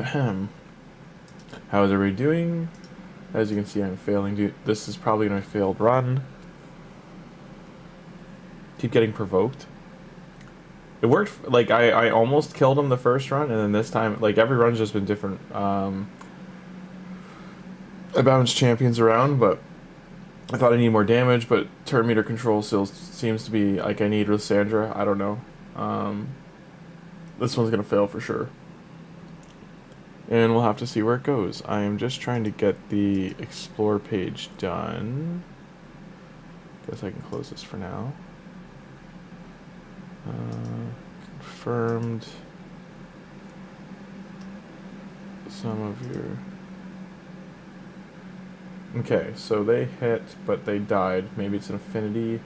How is everybody doing? As you can see, I'm failing. This is probably my failed run. Keep getting provoked. It worked. Like I almost killed him the first run, and then this time, like every run's just been different. I bounced champions around, but I thought I need more damage. But turn meter control still seems to be like I need with Sandra. I don't know. This one's gonna fail for sure. And we'll have to see where it goes. I am just trying to get the explore page done. Guess I can close this for now. Confirmed some of your... Okay, so they hit, but they died. Maybe it's an affinity.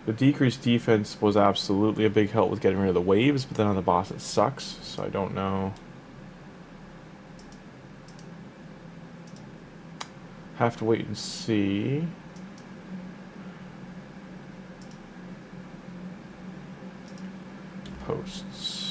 The decreased defense was absolutely a big help with getting rid of the waves, but then on the boss it sucks, so I don't know. Have to wait and see. Posts.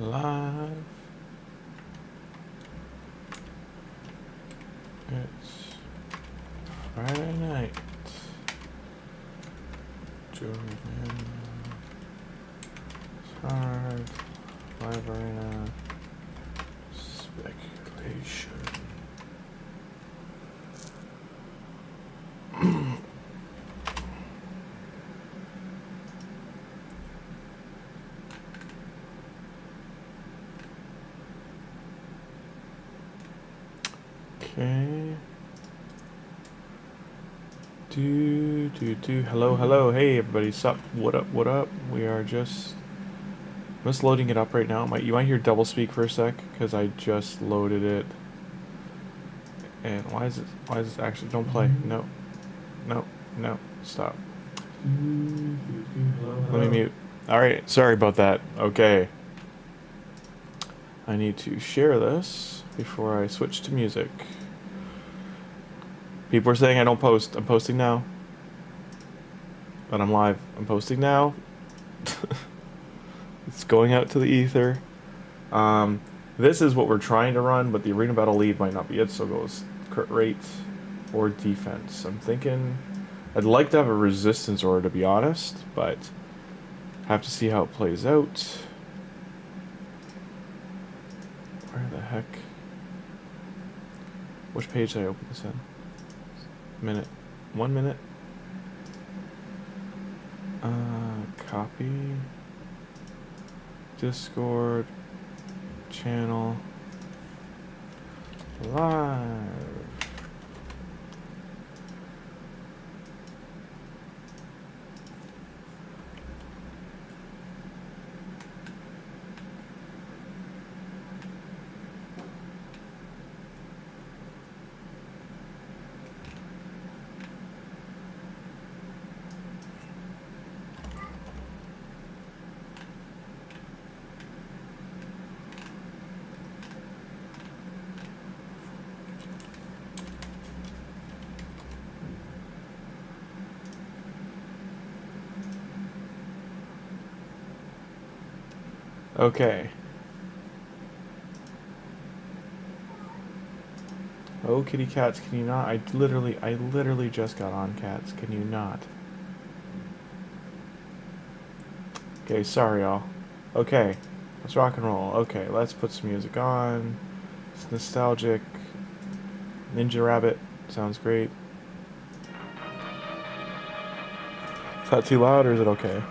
Live. It's Friday night. Join in. It's hard. Live arena. Speculation. Okay. Hello, hey everybody, sup, what up, we are just loading it up right now. You might hear double speak for a sec, because I just loaded it. And why is it actually, don't play, no, stop. Let me mute. Alright, sorry about that, okay. I need to share this before I switch to music. People are saying I don't post. I'm posting now. But I'm live. I'm posting now. It's going out to the ether. This is what we're trying to run, but the arena battle lead might not be it, so it goes crit rate or defense. I'm thinking I'd like to have a resistance order, to be honest, but have to see how it plays out. Where the heck? Which page did I open this in? Minute. 1 minute. Copy. Discord. Channel. Live. Okay. Oh, kitty cats, can you not? I literally just got on, cats. Can you not? Okay, sorry, y'all. Okay, let's rock and roll. Okay, let's put some music on. It's nostalgic. Ninja Rabbit sounds great. Is that too loud, or is it okay?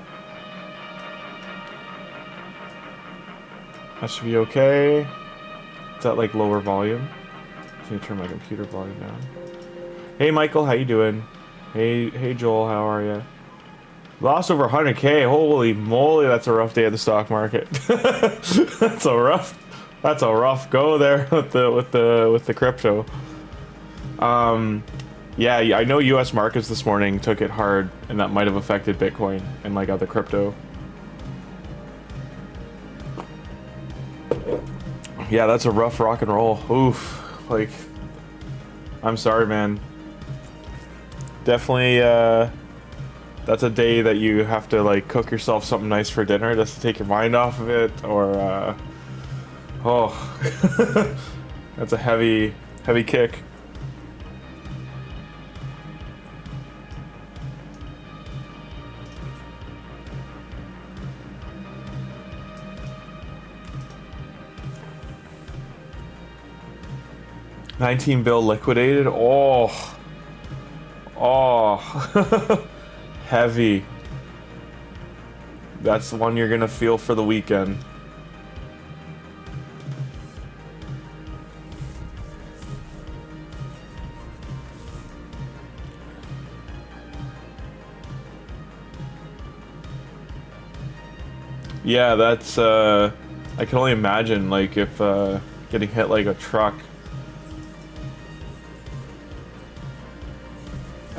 That should be okay. Is that like lower volume? Can you turn my computer volume down? Hey Michael, how you doing? Hey Joel, how are you? Lost over 100K. Holy moly, that's a rough day at the stock market. That's a rough That's a rough go there with the crypto. Yeah, I know U.S. markets this morning took it hard, and that might have affected Bitcoin and like other crypto. Yeah, that's a rough rock and roll. Oof. Like, I'm sorry, man. Definitely, that's a day that you have to like cook yourself something nice for dinner just to take your mind off of it, or oh, that's a heavy kick. $19 bill liquidated. Oh, heavy. That's the one you're gonna feel for the weekend. Yeah, that's I can only imagine, like, if getting hit like a truck.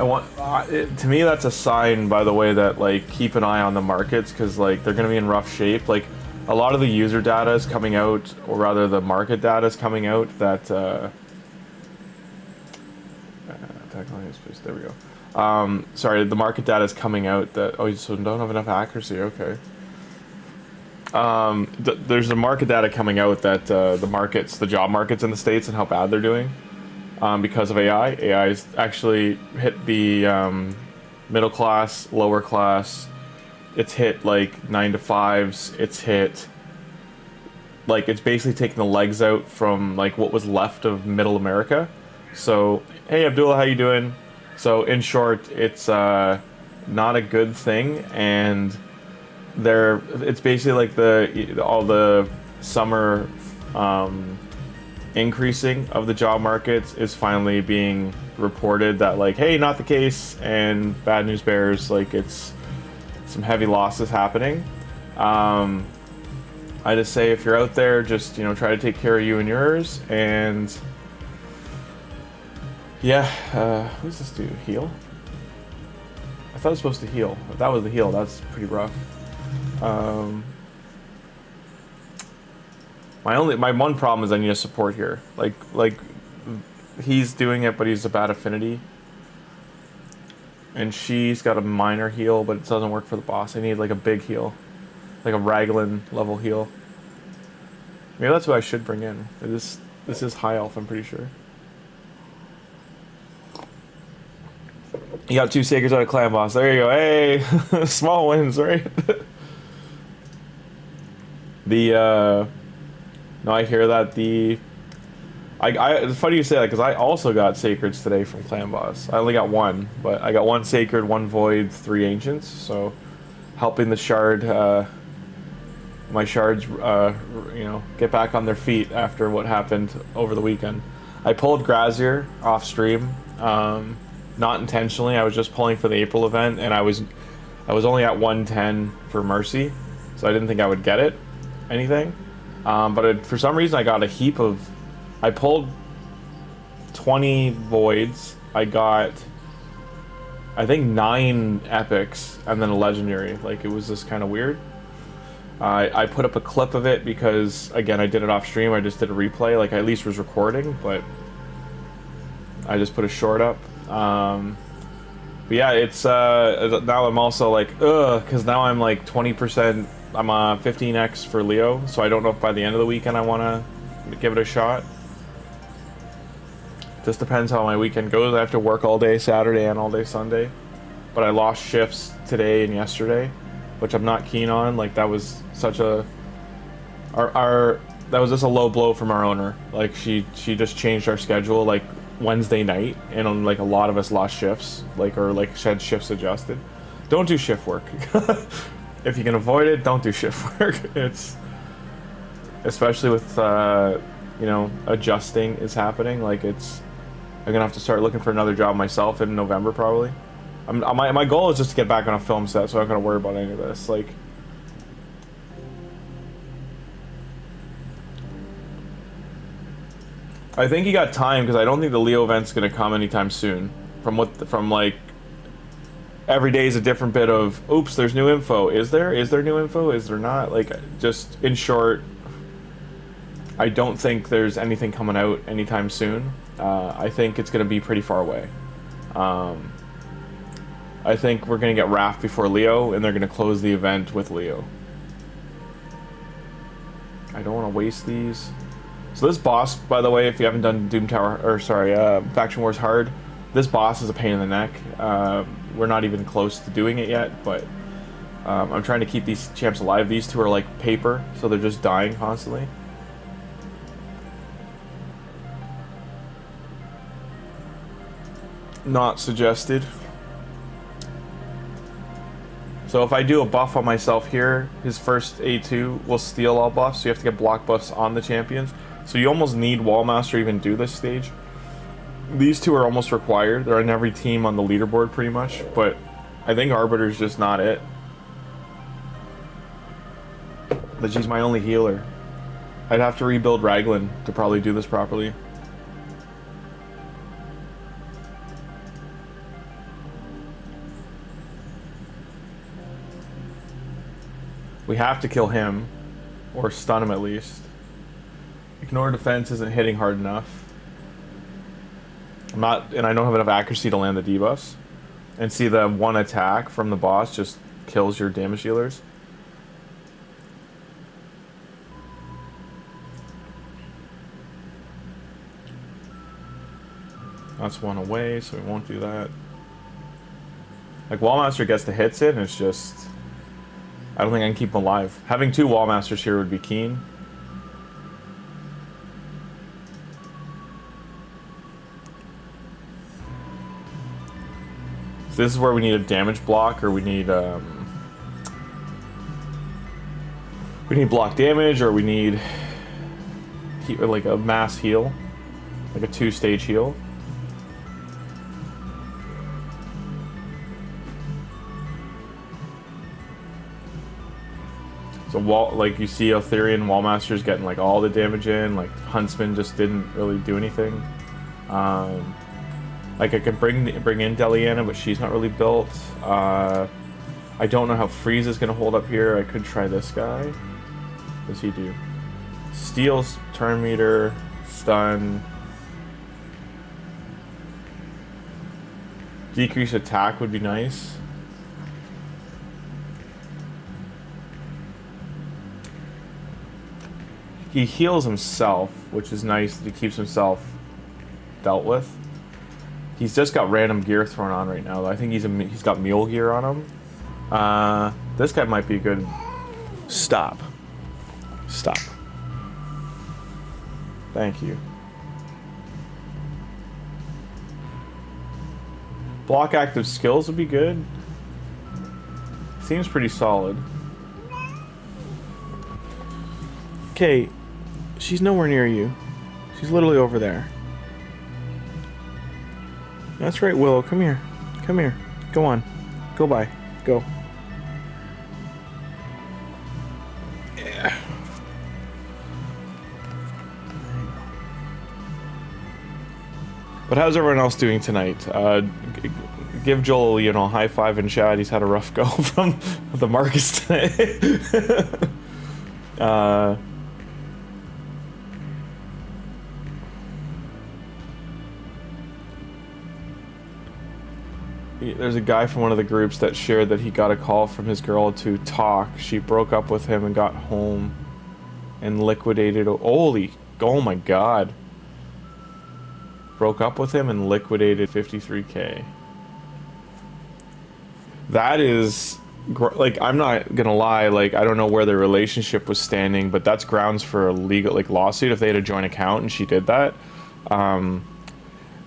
To me, that's a sign, by the way, that like keep an eye on the markets, because like they're gonna be in rough shape. Like a lot of the user data is coming out, or rather the market data is coming out that there we go. Sorry, the market data is coming out that, oh, so don't have enough accuracy. Okay. There's the market data coming out that the job markets in the States and how bad they're doing. Because of AI. AI's actually hit the middle class, lower class. It's hit like 9 to 5s. It's hit, like, it's basically taking the legs out from like what was left of middle America. So, hey Abdullah, how you doing? So in short, it's not a good thing, and it's basically like all the summer increasing of the job markets is finally being reported that, like, hey, not the case, and bad news bears, like, it's some heavy losses happening. I just say, if you're out there, just, you know, try to take care of you and yours. And yeah, who's this dude? Heal? I thought it was supposed to heal. If that was the heal, that's pretty rough. My one problem is I need a support here. Like he's doing it, but he's a bad affinity, and she's got a minor heal, but it doesn't work for the boss. I need like a big heal, like a Raglan level heal. Maybe that's what I should bring in. This is high elf, I'm pretty sure. You got 2 Sacreds out of clan boss. There you go. Hey, small wins, right? No, I hear that it's funny you say that, because I also got Sacreds today from Clan Boss. I only got 1, but I got 1 Sacred, 1 Void, 3 Ancients, so helping the Shard, my Shards, you know, get back on their feet after what happened over the weekend. I pulled Grazier off stream, not intentionally. I was just pulling for the April event, and I was only at 110 for Mercy, so I didn't think I would get anything. But for some reason I got a heap of... I pulled 20 Voids. I got, I think, 9 Epics and then a Legendary. Like, it was just kind of weird. I put up a clip of it because, again, I did it off stream. I just did a replay. Like, I at least was recording, but I just put a short up. But yeah, it's... now I'm also like, ugh, because now I'm like 20%... I'm 15x for Leo, so I don't know if by the end of the weekend I want to give it a shot. Just depends how my weekend goes. I have to work all day Saturday and all day Sunday. But I lost shifts today and yesterday, which I'm not keen on. Like, that was such a... that was just a low blow from our owner. Like, she just changed our schedule, like, Wednesday night, and like a lot of us lost shifts, like, or like had shifts adjusted. Don't do shift work. If you can avoid it, don't do shift work. It's, especially with you know, adjusting is happening. Like, I'm gonna have to start looking for another job myself in November probably. My goal is just to get back on a film set, so I'm not gonna worry about any of this. Like, I think he got time because I don't think the Leo event's gonna come anytime soon. From like every day is a different bit of oops, there's new info. Is there new info? Is there not? Like, just in short, I don't think there's anything coming out anytime soon. I think it's gonna be pretty far away. I think we're gonna get Wrath before Leo, and they're gonna close the event with Leo. I don't want to waste these. So this boss, by the way, if you haven't done Doom Tower, or sorry, Faction Wars Hard, this boss is a pain in the neck. We're not even close to doing it yet, but I'm trying to keep these champs alive. These two are like paper, so they're just dying constantly. Not suggested. So if I do a buff on myself here, his first A2 will steal all buffs, so you have to get block buffs on the champions. So you almost need Wallmaster to even do this stage. These two are almost required. They're on every team on the leaderboard pretty much, but I think Arbiter's just not it. But she's my only healer. I'd have to rebuild Raglan to probably do this properly. We have to kill him, or stun him at least. Ignore defense isn't hitting hard enough. And I don't have enough accuracy to land the debuffs. And see, the one attack from the boss just kills your damage dealers. That's one away, so we won't do that. Like, Wallmaster gets the hits in, it's just... I don't think I can keep him alive. Having two Wallmasters here would be keen. So this is where we need a damage block, or we need block damage, or we need like a mass heal, like a 2-stage heal. So like you see Eltherian Wallmaster's getting like all the damage in, like Huntsman just didn't really do anything. Like I could bring in Deliana, but she's not really built. I don't know how Freeze is gonna hold up here. I could try this guy. What does he do? Steals, turn meter, stun. Decrease attack would be nice. He heals himself, which is nice that he keeps himself dealt with. He's just got random gear thrown on right now. I think he's got mule gear on him. This guy might be a good... Stop. Stop. Thank you. Block active skills would be good. Seems pretty solid. Okay. She's nowhere near you. She's literally over there. That's right, Willow. Come here. Come here. Go on. Go by. Go. Yeah. But how's everyone else doing tonight? Give Joel, you know, a high five in chat. He's had a rough go from the Marcus today. There's a guy from one of the groups that shared that he got a call from his girl to talk. She broke up with him and got home and liquidated. Holy, oh my god. Broke up with him and liquidated 53K. That is, like, I'm not gonna lie, like, I don't know where their relationship was standing, but that's grounds for a legal, like, lawsuit if they had a joint account and she did that.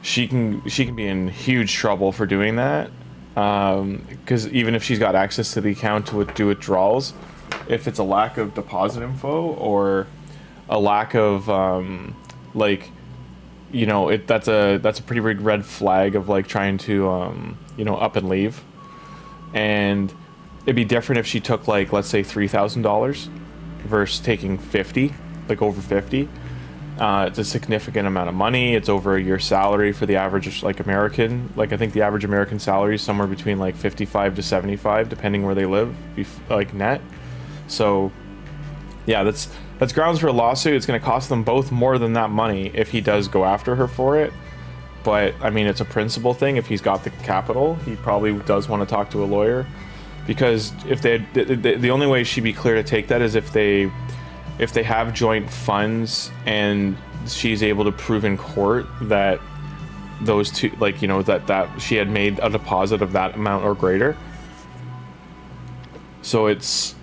She can be in huge trouble for doing that, because even if she's got access to the account to do withdrawals, if it's a lack of deposit info or a lack of like, you know, that's a pretty big red flag of like trying to you know, up and leave. And it'd be different if she took like, let's say $3,000 versus taking 50, like over 50. It's a significant amount of money. It's over a year's salary for the average, like, American. Like, I think the average American salary is somewhere between like 55 to 75, depending where they live, like, net. So yeah, that's grounds for a lawsuit. It's going to cost them both more than that money if he does go after her for it. But I mean, it's a principle thing. If he's got the capital, he probably does want to talk to a lawyer, because if the only way she'd be clear to take that is if they have joint funds and she's able to prove in court that those two, like, you know, that she had made a deposit of that amount or greater. So it's,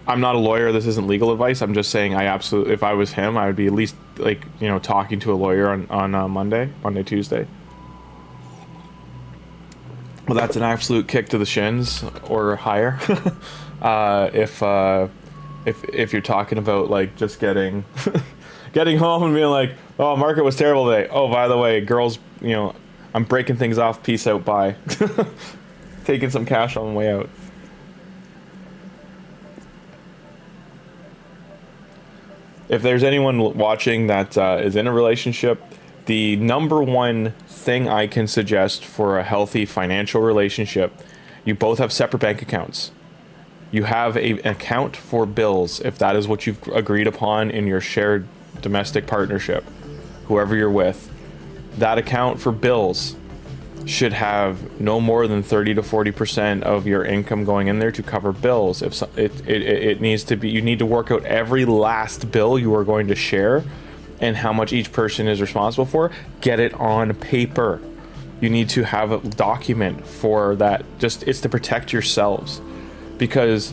I'm not a lawyer, this isn't legal advice, I'm just saying I absolutely, if I was him, I would be at least, like, you know, talking to a lawyer on Monday, Tuesday. Well, that's an absolute kick to the shins, or higher. If you're talking about, like, just getting home and being like, oh, market was terrible today. Oh, by the way, girls, you know, I'm breaking things off. Peace out. Bye. Taking some cash on the way out. If there's anyone watching that is in a relationship, the number one thing I can suggest for a healthy financial relationship, you both have separate bank accounts. You have an account for bills, if that is what you've agreed upon in your shared domestic partnership, whoever you're with. That account for bills should have no more than 30 to 40% of your income going in there to cover bills. If it needs to be, you need to work out every last bill you are going to share and how much each person is responsible for. Get it on paper. You need to have a document for that. Just, it's to protect yourselves. Because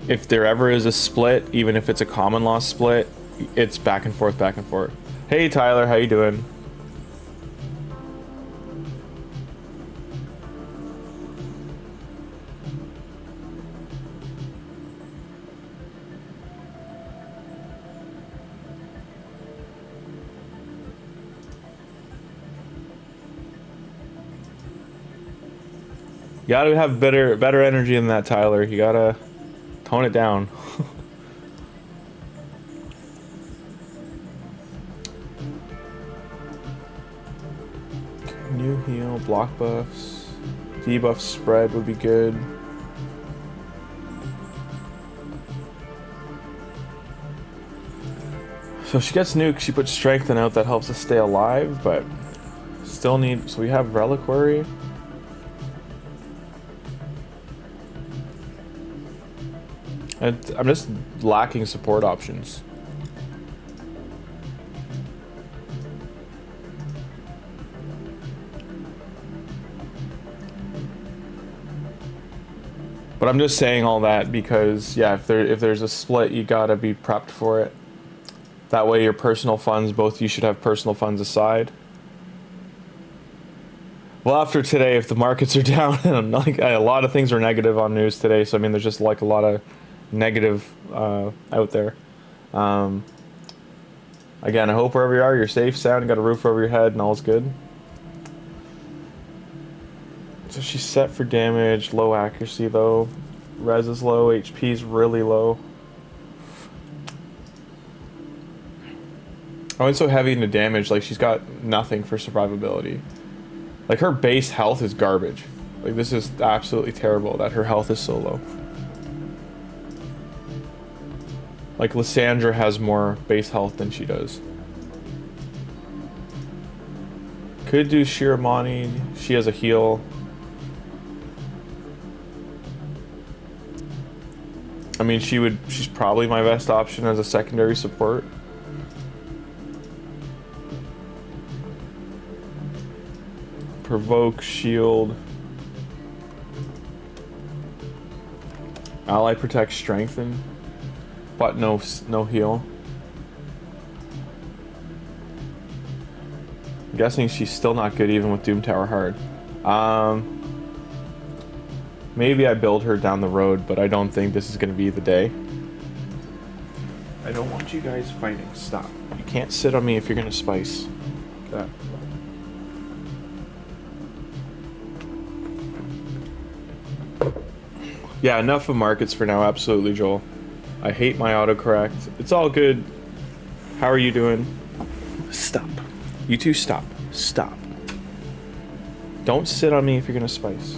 if there ever is a split, even if it's a common law split, it's back and forth, back and forth. Hey Tyler, how you doing? You gotta have better energy than that, Tyler. You gotta tone it down. New heal, block buffs, debuff spread would be good. So if she gets nuked, she puts strengthen out, that helps us stay alive, but still need, so we have reliquary. I'm just lacking support options. But I'm just saying all that because, yeah, if there's a split, you gotta be prepped for it. That way your personal funds, both you should have personal funds aside. Well, after today, if the markets are down, and like a lot of things are negative on news today, so I mean, there's just like a lot of negative out there. Again, I hope wherever you are, you're safe, sound, got a roof over your head, and all's good. So she's set for damage, low accuracy though. Res is low, HP is really low. I went so heavy into damage, like she's got nothing for survivability. Like her base health is garbage. Like this is absolutely terrible that her health is so low. Like Lysandra has more base health than she does. Could do Shiramani. She has a heal. I mean, she's probably my best option as a secondary support. Provoke, shield. Ally protect, strengthen. But no heal. I'm guessing she's still not good even with Doom Tower hard. Maybe I build her down the road, but I don't think this is going to be the day. I don't want you guys fighting. Stop. You can't sit on me if you're going to spice. That. Yeah, enough of markets for now. Absolutely, Joel. I hate my autocorrect. It's all good. How are you doing? You two stop. Stop. Don't sit on me if you're gonna spice.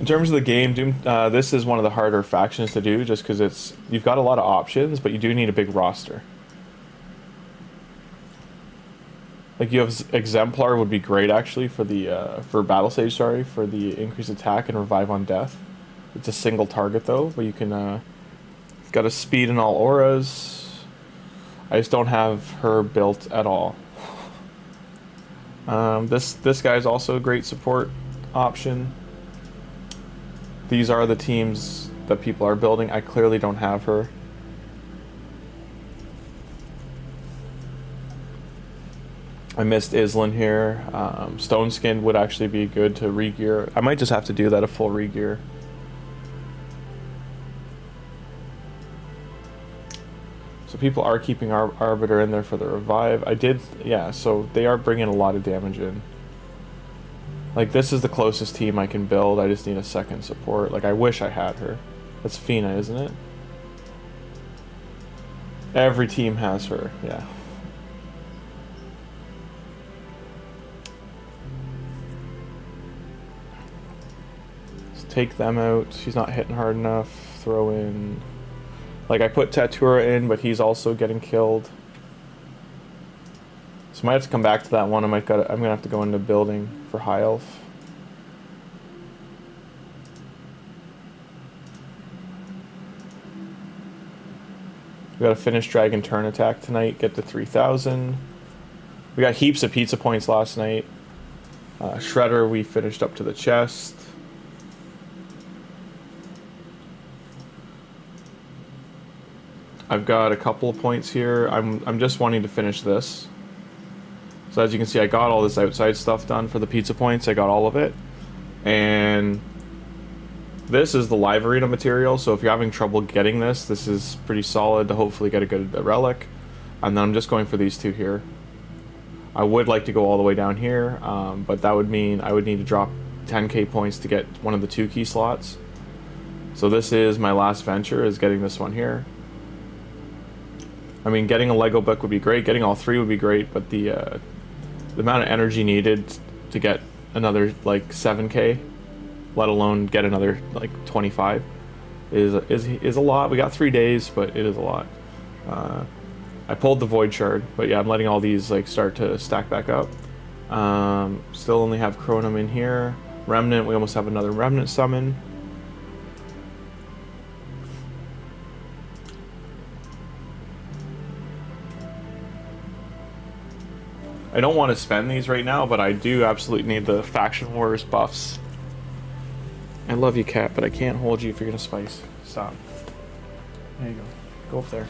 In terms of the game, Doom, this is one of the harder factions to do just because you've got a lot of options, but you do need a big roster. Like you have Exemplar would be great actually for the for Battle Sage, sorry, for the increased attack and revive on death. It's a single target though, but you can got a speed in all auras. I just don't have her built at all. This guy's also a great support option. These are the teams that people are building. I clearly don't have her. I missed Islin here. Stone Skinned would actually be good to regear. I might just have to do that a full regear. So people are keeping Arbiter in there for the revive. I did, yeah, so they are bringing a lot of damage in. Like, this is the closest team I can build. I just need a second support. Like, I wish I had her. That's Fina, isn't it? Every team has her, yeah. Let's take them out. She's not hitting hard enough. Throw in... Like, I put Tatura in, but he's also getting killed. So I might have to come back to that one. I'm gonna have to go into building for High Elf. We got to finish Dragon Turn Attack tonight, get to 3,000. We got heaps of pizza points last night. Shredder, we finished up to the chest. I've got a couple of points here. I'm just wanting to finish this. So as you can see, I got all this outside stuff done for the pizza points. I got all of it. And this is the live arena material. So if you're having trouble getting this, this is pretty solid to hopefully get a good relic. And then I'm just going for these two here. I would like to go all the way down here, but that would mean I would need to drop 10k points to get one of the 2 key slots. So this is my last venture, is getting this one here. I mean, getting a Lego book would be great. Getting all 3 would be great, but the amount of energy needed to get another like 7k, let alone get another like 25, is a lot. We got 3 days, but it is a lot. I pulled the Void Shard, but yeah, I'm letting all these like start to stack back up. Still only have Chronum in here. Remnant, we almost have another Remnant summon. I don't want to spend these right now, but I do absolutely need the Faction Wars buffs. I love you, Cat, but I can't hold you if you're going to spice. Stop. There you go. Go up there.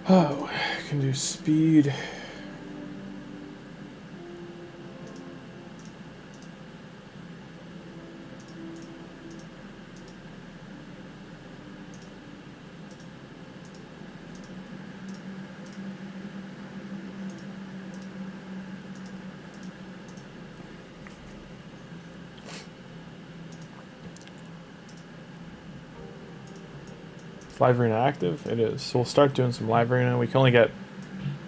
Oh, I can do speed. Live arena active? It is. So we'll start doing some live arena. We can only get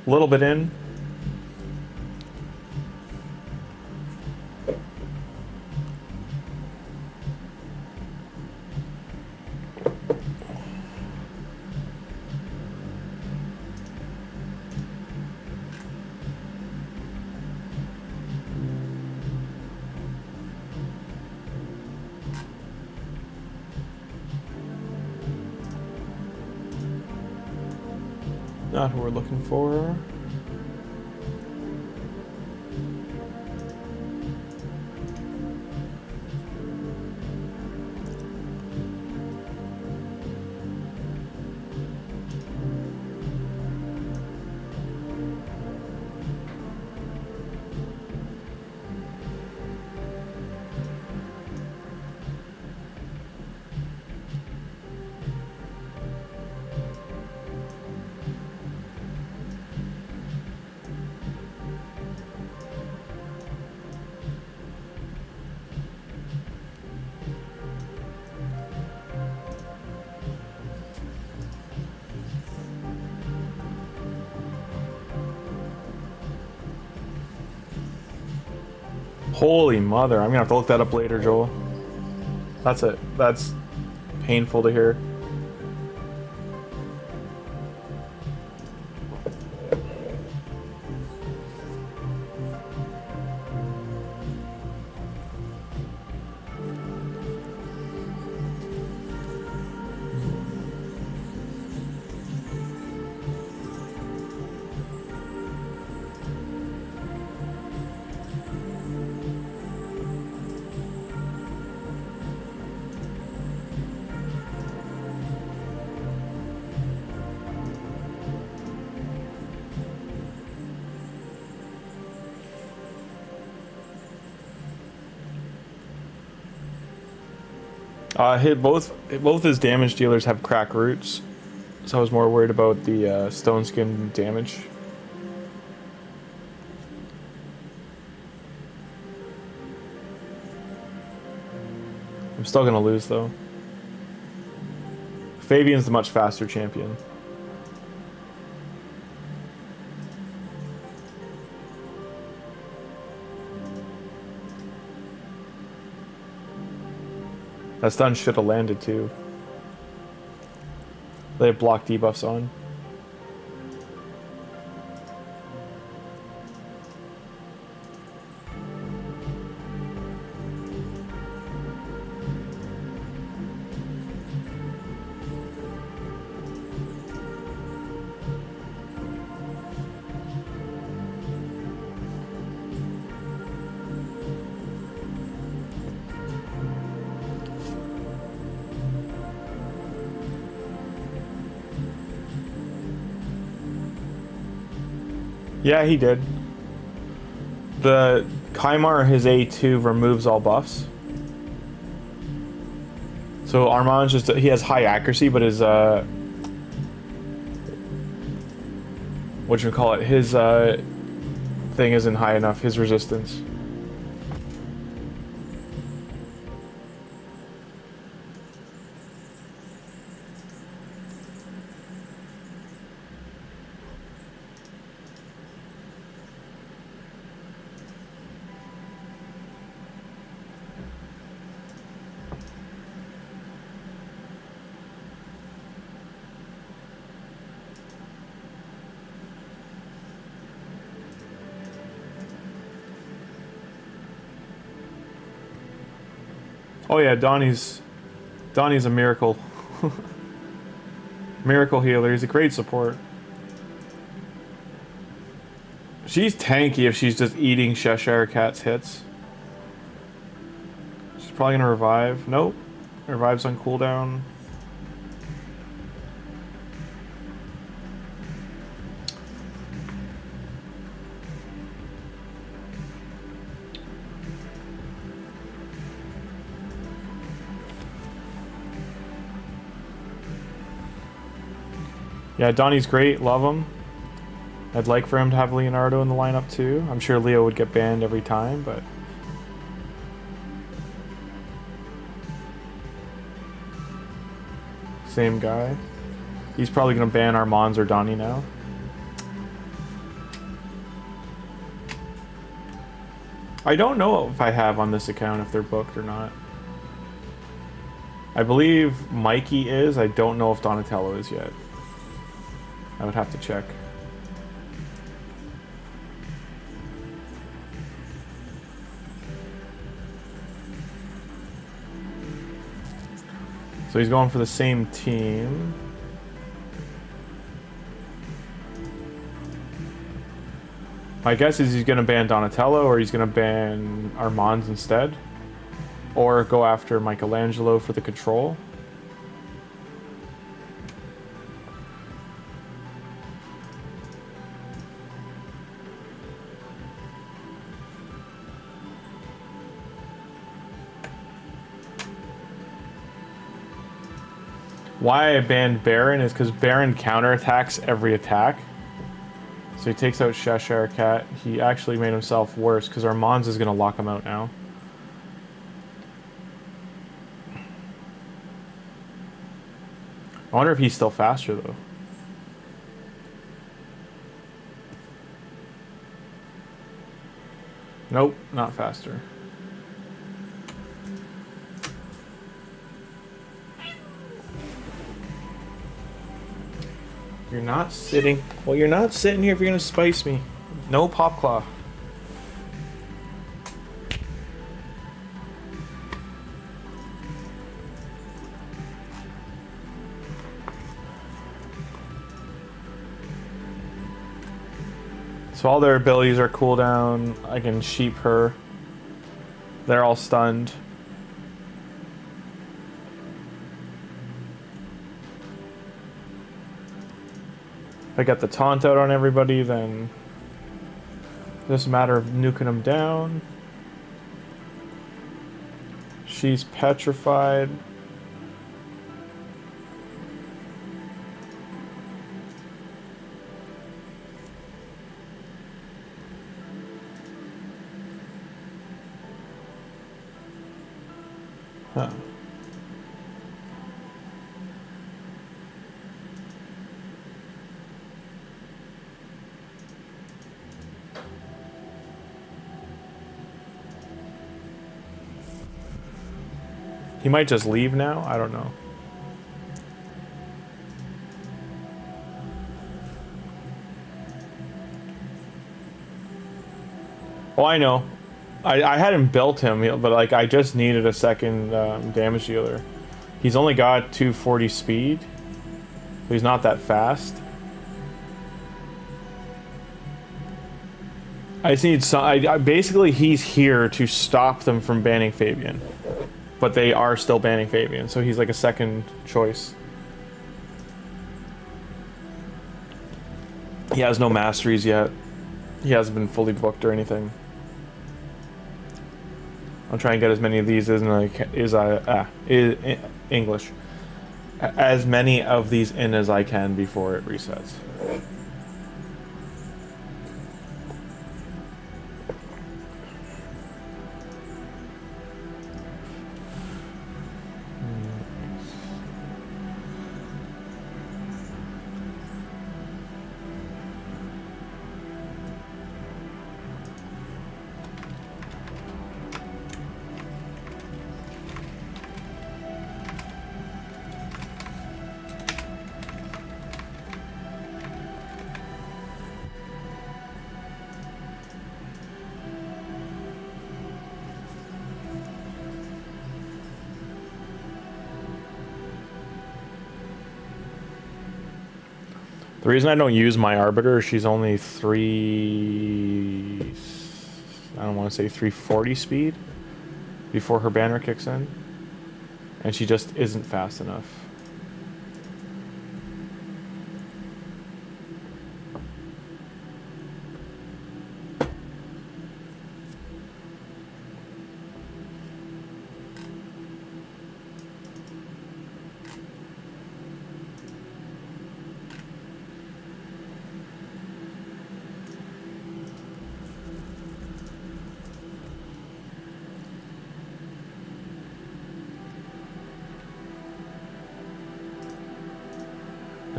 a little bit in. Not who we're looking for. Holy mother, I'm gonna have to look that up later, Joel. That's painful to hear. Both his damage dealers have crack roots, so I was more worried about the stone skin damage. I'm still gonna lose though. Fabian's the much faster champion. That stun should have landed too. They have block debuffs on. Yeah, he did. The Kymar, his A2 removes all buffs. So Armand's just, he has high accuracy, but his, whatchamacallit, his, thing isn't high enough, his resistance. Oh yeah, Donnie's a miracle. Miracle healer. He's a great support. She's tanky if she's just eating Cheshire Cat's hits. She's probably gonna revive. Nope. Revives on cooldown. Yeah, Donnie's great. Love him. I'd like for him to have Leonardo in the lineup too. I'm sure Leo would get banned every time, but... Same guy. He's probably going to ban Armands or Donnie now. I don't know if I have on this account if they're booked or not. I believe Mikey is. I don't know if Donatello is yet. I would have to check. So he's going for the same team. My guess is he's going to ban Donatello, or he's going to ban Armands instead. Or go after Michelangelo for the control. Why I banned Baron is because Baron counterattacks every attack. So he takes out Cheshire Cat. He actually made himself worse because Armands is going to lock him out now. I wonder if he's still faster though. Nope, not faster. You're not sitting. Well, you're not sitting here if you're gonna spice me. No pop claw. So all their abilities are cooldown. I can sheep her. They're all stunned. If I get the taunt out on everybody, then it's just a matter of nuking them down. She's petrified. Huh. He might just leave now? I don't know. Oh, I know. I hadn't built him, but like I just needed a second damage dealer. He's only got 240 speed, so he's not that fast. I just need some. Basically, he's here to stop them from banning Fabian, but they are still banning Fabian, so he's like a second choice. He has no masteries yet. He hasn't been fully booked or anything. I'll try and get as many of these as English. As many of these in as I can before it resets. The reason I don't use my Arbiter is she's only I don't want to say 340 speed before her banner kicks in. And she just isn't fast enough.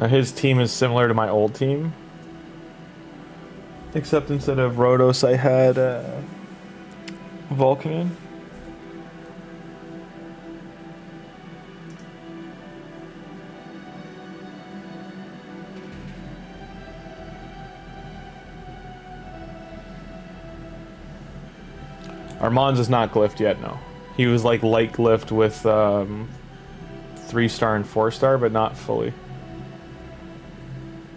His team is similar to my old team. Except instead of Rhodos, I had Volkin. Armand's is not glyphed yet, no. He was like light glyphed with 3-star and 4-star, but not fully.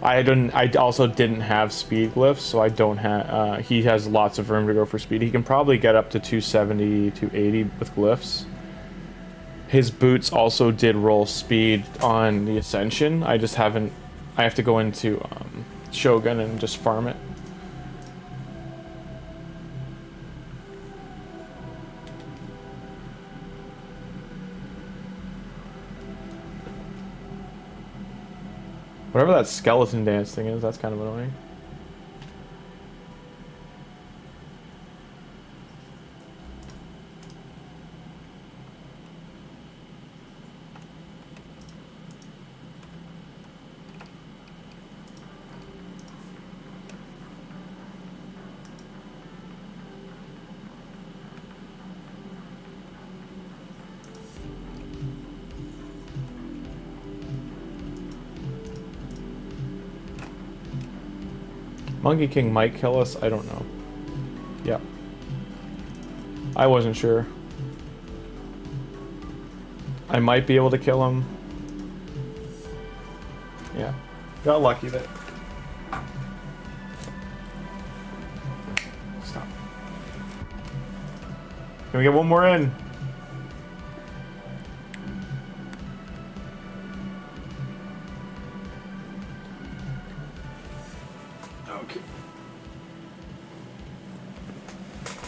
I also didn't have speed glyphs, so I don't have. He has lots of room to go for speed. He can probably get up to 270, 280 with glyphs. His boots also did roll speed on the Ascension. I just haven't. I have to go into Shogun and just farm it. Whatever that skeleton dance thing is, that's kind of annoying. Monkey King might kill us. I don't know. Yep. I wasn't sure. I might be able to kill him. Yeah. Got lucky there. Stop. Can we get one more in? Okay.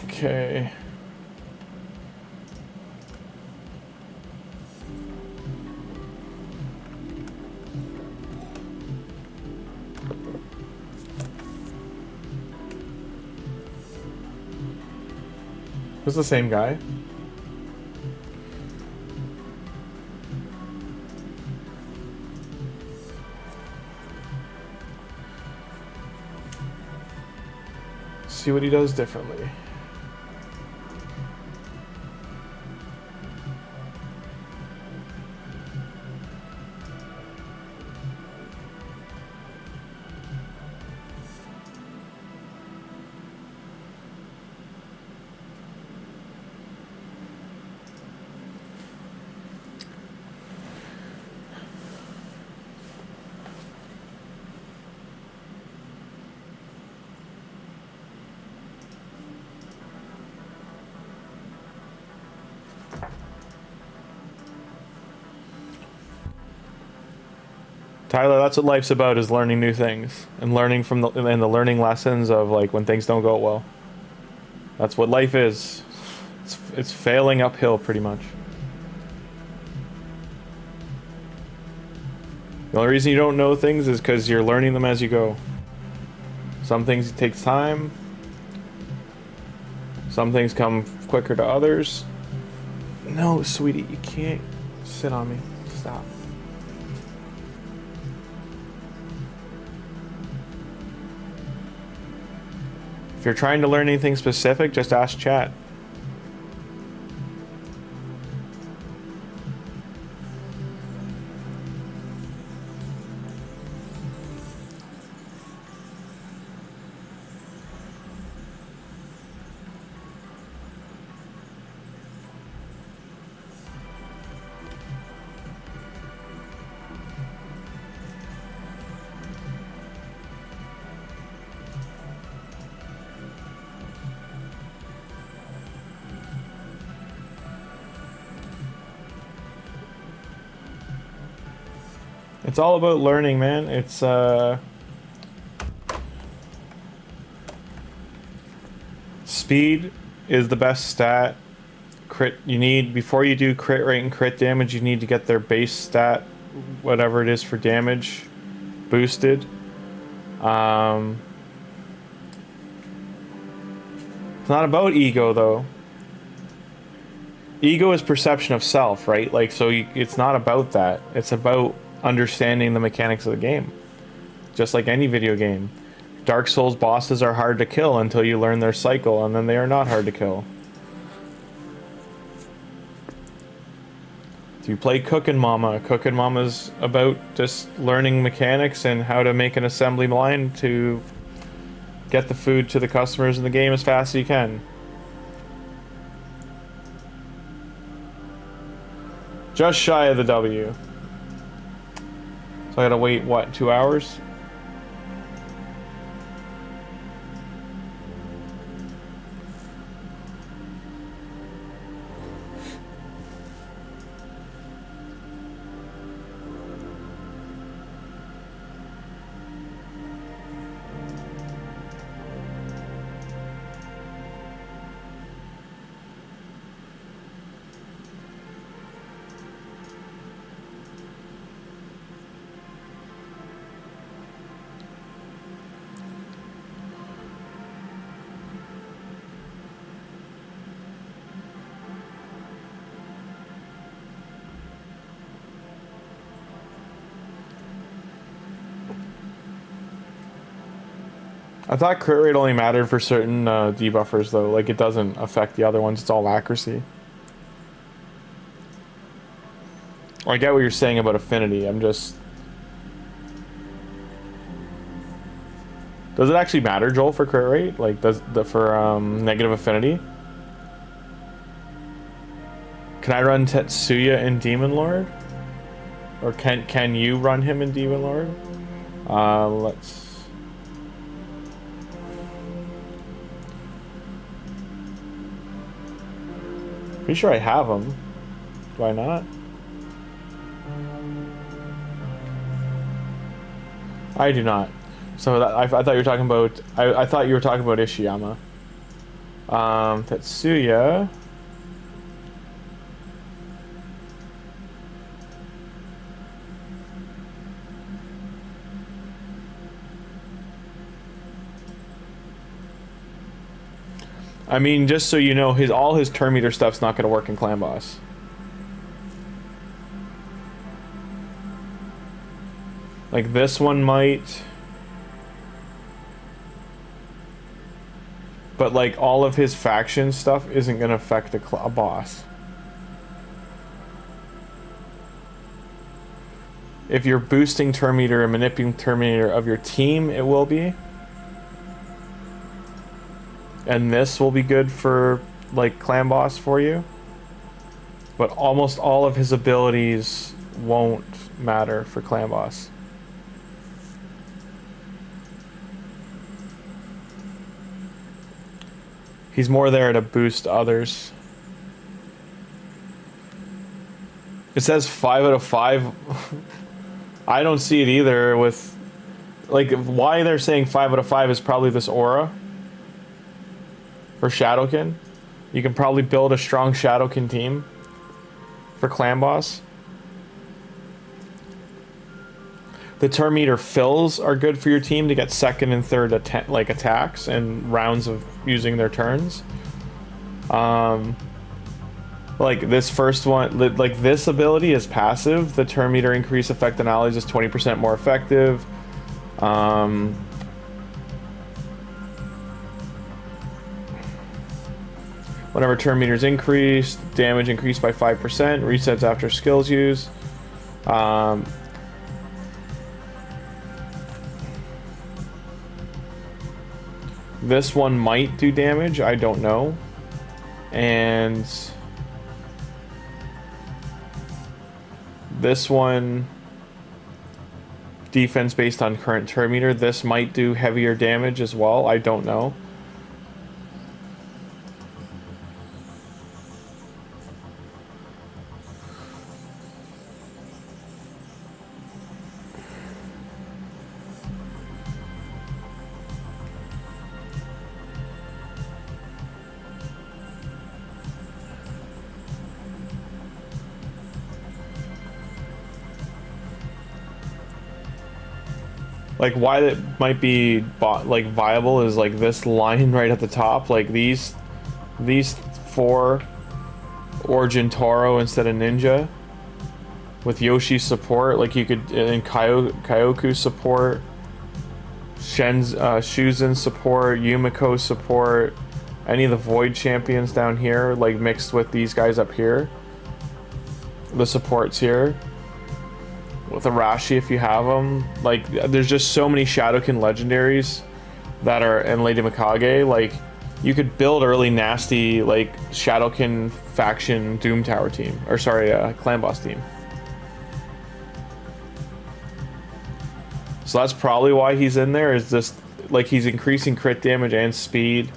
Okay. Who's the same guy? See what he does differently. Tyler, that's what life's about, is learning new things and learning from the learning lessons of like when things don't go well. That's what life is. It's failing uphill pretty much. The only reason you don't know things is because you're learning them as you go. Some things it takes time. Some things come quicker to others. No, sweetie, you can't sit on me. Stop. If you're trying to learn anything specific, just ask chat. It's all about learning, man. It's speed is the best stat. Crit, you need, before you do crit rate and crit damage, you need to get their base stat, whatever it is for damage, boosted. It's not about ego though. Ego is perception of self, right? Like, so it's not about that. It's about understanding the mechanics of the game. Just like any video game. Dark Souls bosses are hard to kill until you learn their cycle, and then they are not hard to kill. If you play Cookin' Mama's about just learning mechanics and how to make an assembly line to get the food to the customers in the game as fast as you can. Just shy of the W. So I gotta wait, what, 2 hours? I thought crit rate only mattered for certain debuffers though, like it doesn't affect the other ones, it's all accuracy. I get what you're saying about affinity, I'm just... Does it actually matter, Joel, for crit rate? Like, does the for negative affinity? Can I run Tetsuya in Demon Lord? Or can you run him in Demon Lord? Let's. Pretty sure I have him. Do I not? I do not. So that, I thought you were talking about. I thought you were talking about Ishiyama. Tetsuya. I mean, just so you know, all his turn meter stuff's not going to work in Clan Boss. Like this one might. But like all of his faction stuff isn't going to affect a boss. If you're boosting turn meter and manipulating turn meter of your team, it will be. And this will be good for like Clan Boss for you. But almost all of his abilities won't matter for Clan Boss. He's more there to boost others. It says 5 out of 5. I don't see it either with... Like, why they're saying 5 out of 5 is probably this aura. For Shadowkin. You can probably build a strong Shadowkin team. For Clan Boss. The turn meter fills are good for your team to get second and third attacks and rounds of using their turns. Like this first one, like this ability is passive. The turn meter increase effect on allies is 20% more effective. Whenever turn meters increase, damage increased by 5%. Resets after skills use. This one might do damage, I don't know. And this one, defense based on current turn meter. This might do heavier damage as well, I don't know. Like why that might be like viable is like this line right at the top, like these 4 Origin Toro instead of Ninja with Yoshi's support. Like you could in Kyoku support, Shuzen support, Yumiko support, any of the Void champions down here, like mixed with these guys up here. The supports here. With Arashi if you have them. Like there's just so many Shadowkin legendaries that are in Lady Mikage. Like you could build early nasty like Shadowkin faction Doom Tower team, or sorry, Clan Boss team. So that's probably why he's in there, is just like he's increasing crit damage and speed.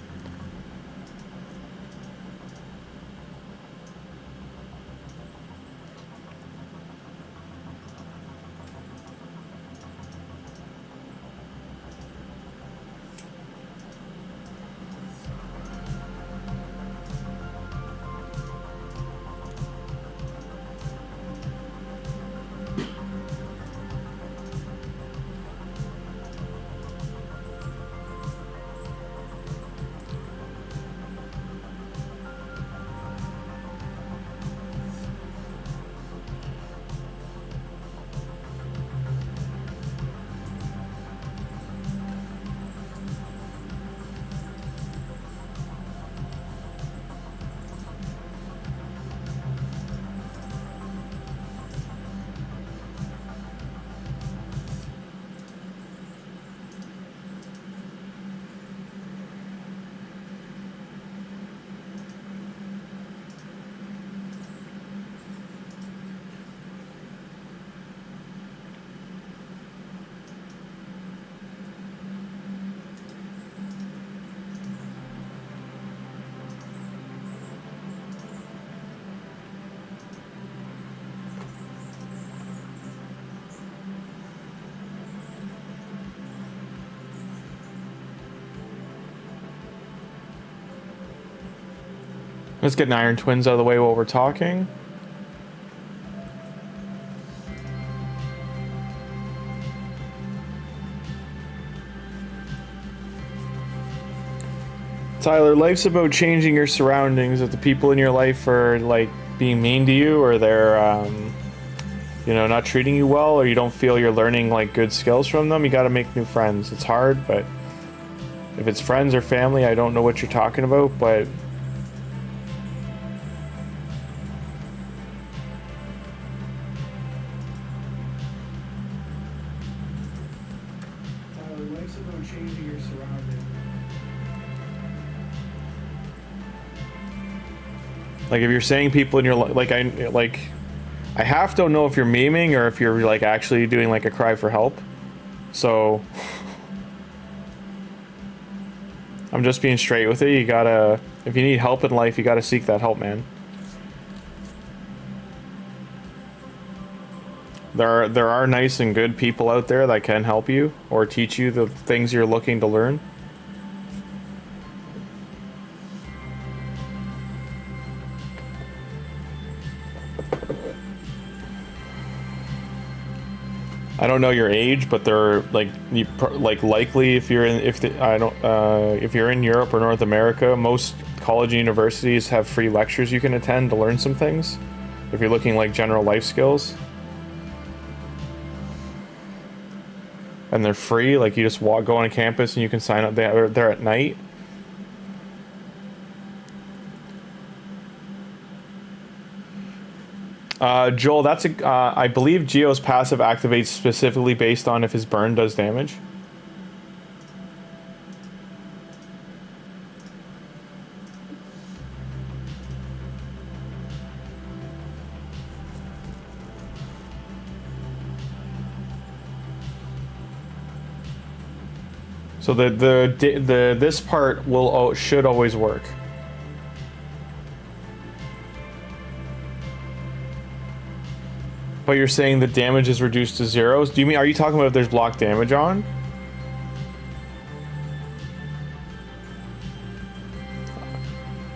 Let's get an Iron Twins out of the way while we're talking. Tyler, life's about changing your surroundings. If the people in your life are like being mean to you, or they're you know, not treating you well, or you don't feel you're learning like good skills from them, you got to make new friends. It's hard, but if it's friends or family, I don't know what you're talking about, but life's about changing your surroundings. Like if you're saying people in your like I have to know if you're memeing or if you're like actually doing like a cry for help. So I'm just being straight with it. You gotta, if you need help in life, you gotta seek that help, man. There are nice and good people out there that can help you or teach you the things you're looking to learn. I don't know your age, but they're like likely if you're in if you're in Europe or North America, most college and universities have free lectures you can attend to learn some things. If you're looking like general life skills, and they're free, like you just go on campus and you can sign up. They're at night. Joel, that's a, I believe Geo's passive activates specifically based on if his burn does damage. So this part should always work. But you're saying the damage is reduced to 0? Do you mean, are you talking about if there's block damage on?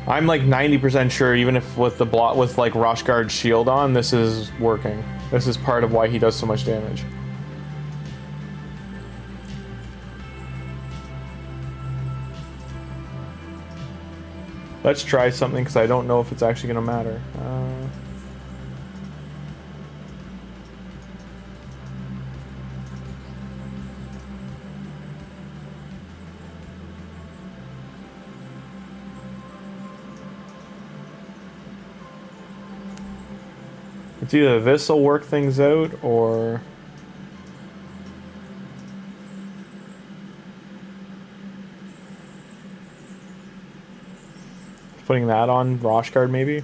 I'm like 90% sure, even if with the block with like Roshguard's shield on, this is working. This is part of why he does so much damage. Let's try something because I don't know if it's actually going to matter. It's either this will work things out or putting that on Roshguard maybe.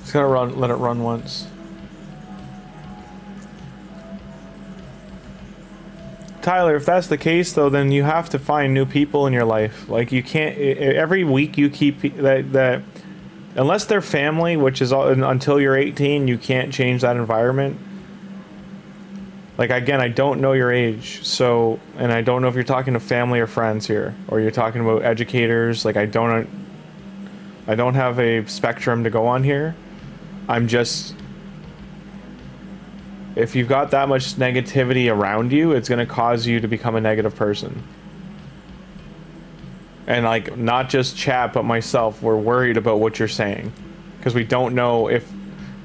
Just gotta let it run once. Tyler, if that's the case though, then you have to find new people in your life. Like you can't, every week you keep that unless they're family, which is until you're 18, you can't change that environment. Like again, I don't know your age, so, and I don't know if you're talking to family or friends here, or you're talking about educators. Like I don't have a spectrum to go on here. I'm just, if you've got that much negativity around you, it's going to cause you to become a negative person. And like, not just chat, but myself, we're worried about what you're saying. Because we don't know if,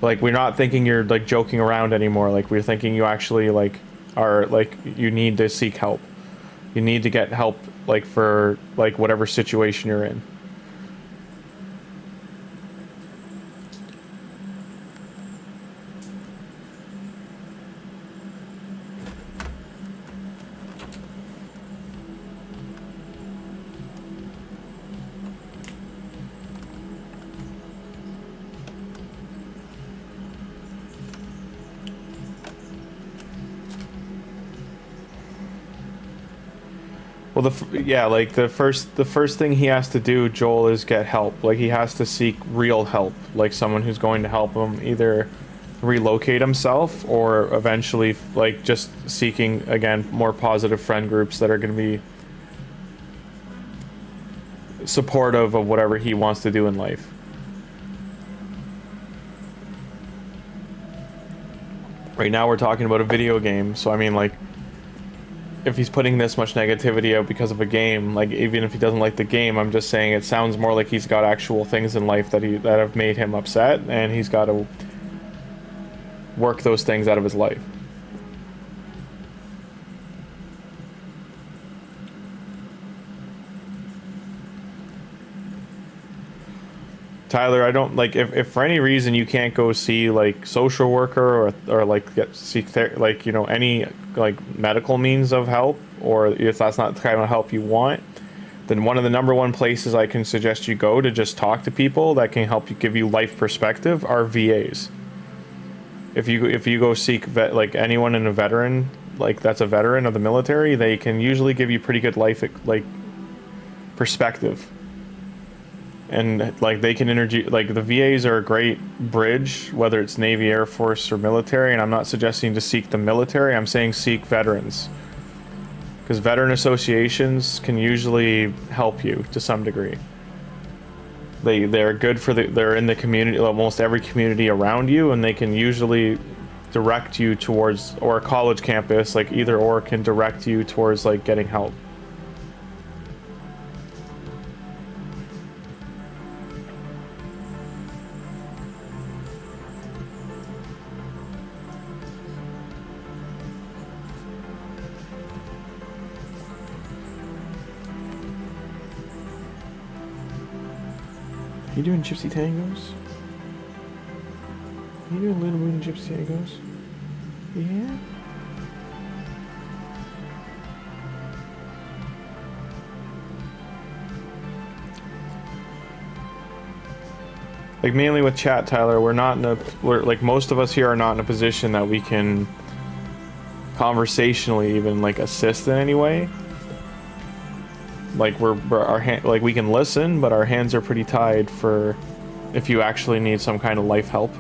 like, we're not thinking you're like joking around anymore. Like we're thinking you actually like are like, you need to seek help. You need to get help, like, for like whatever situation you're in. Well, the first thing he has to do, Joel, is get help. Like, he has to seek real help, like someone who's going to help him either relocate himself or eventually, like, just seeking, again, more positive friend groups that are going to be supportive of whatever he wants to do in life. Right now we're talking about a video game, so I mean, like, if he's putting this much negativity out because of a game, like, even if he doesn't like the game, I'm just saying it sounds more like he's got actual things in life that have made him upset, and he's got to work those things out of his life. Tyler, I don't, like, if for any reason you can't go see, like, social worker or like like, you know, any like medical means of help, or if that's not the kind of help you want, then one of the #1 places I can suggest you go to just talk to people that can help you, give you life perspective, are VAs. If you go seek like anyone in a veteran, like that's a veteran of the military, they can usually give you pretty good life, like, perspective. And like, they can like, the VAs are a great bridge, whether it's Navy, Air Force, or military. And I'm not suggesting to seek the military, I'm saying seek veterans, because veteran associations can usually help you to some degree. They're good for they're in the community, almost every community around you, and they can usually direct you towards, or a college campus, like either or can direct you towards, like, getting help. You doing gypsy tangos? You doing little moon gypsy tangos? Yeah? Like, mainly with chat, Tyler, we're like, most of us here are not in a position that we can conversationally even, like, assist in any way. Like, like, we can listen, but our hands are pretty tied for if you actually need some kind of life help.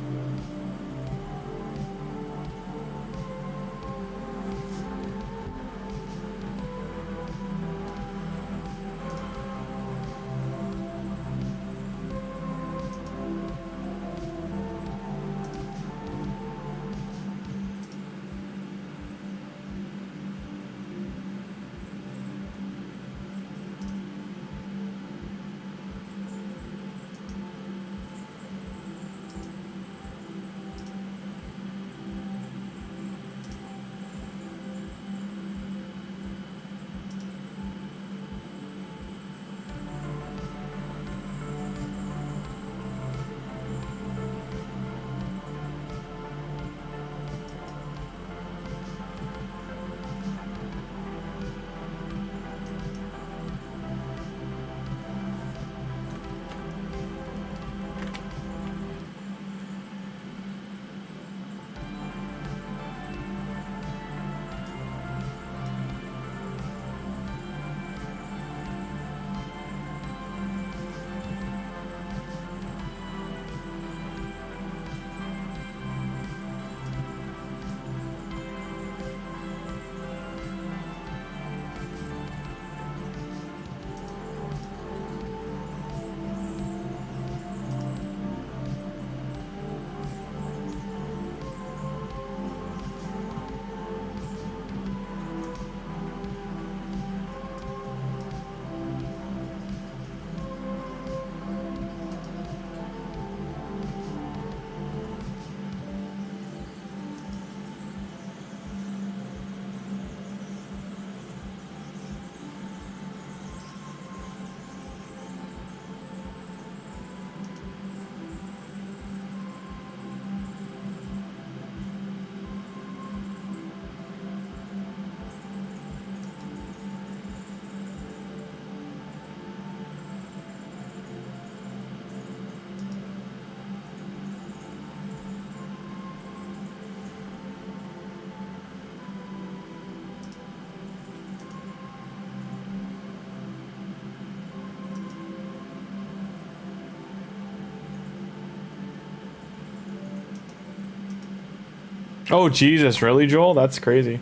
Oh, Jesus, really, Joel? That's crazy.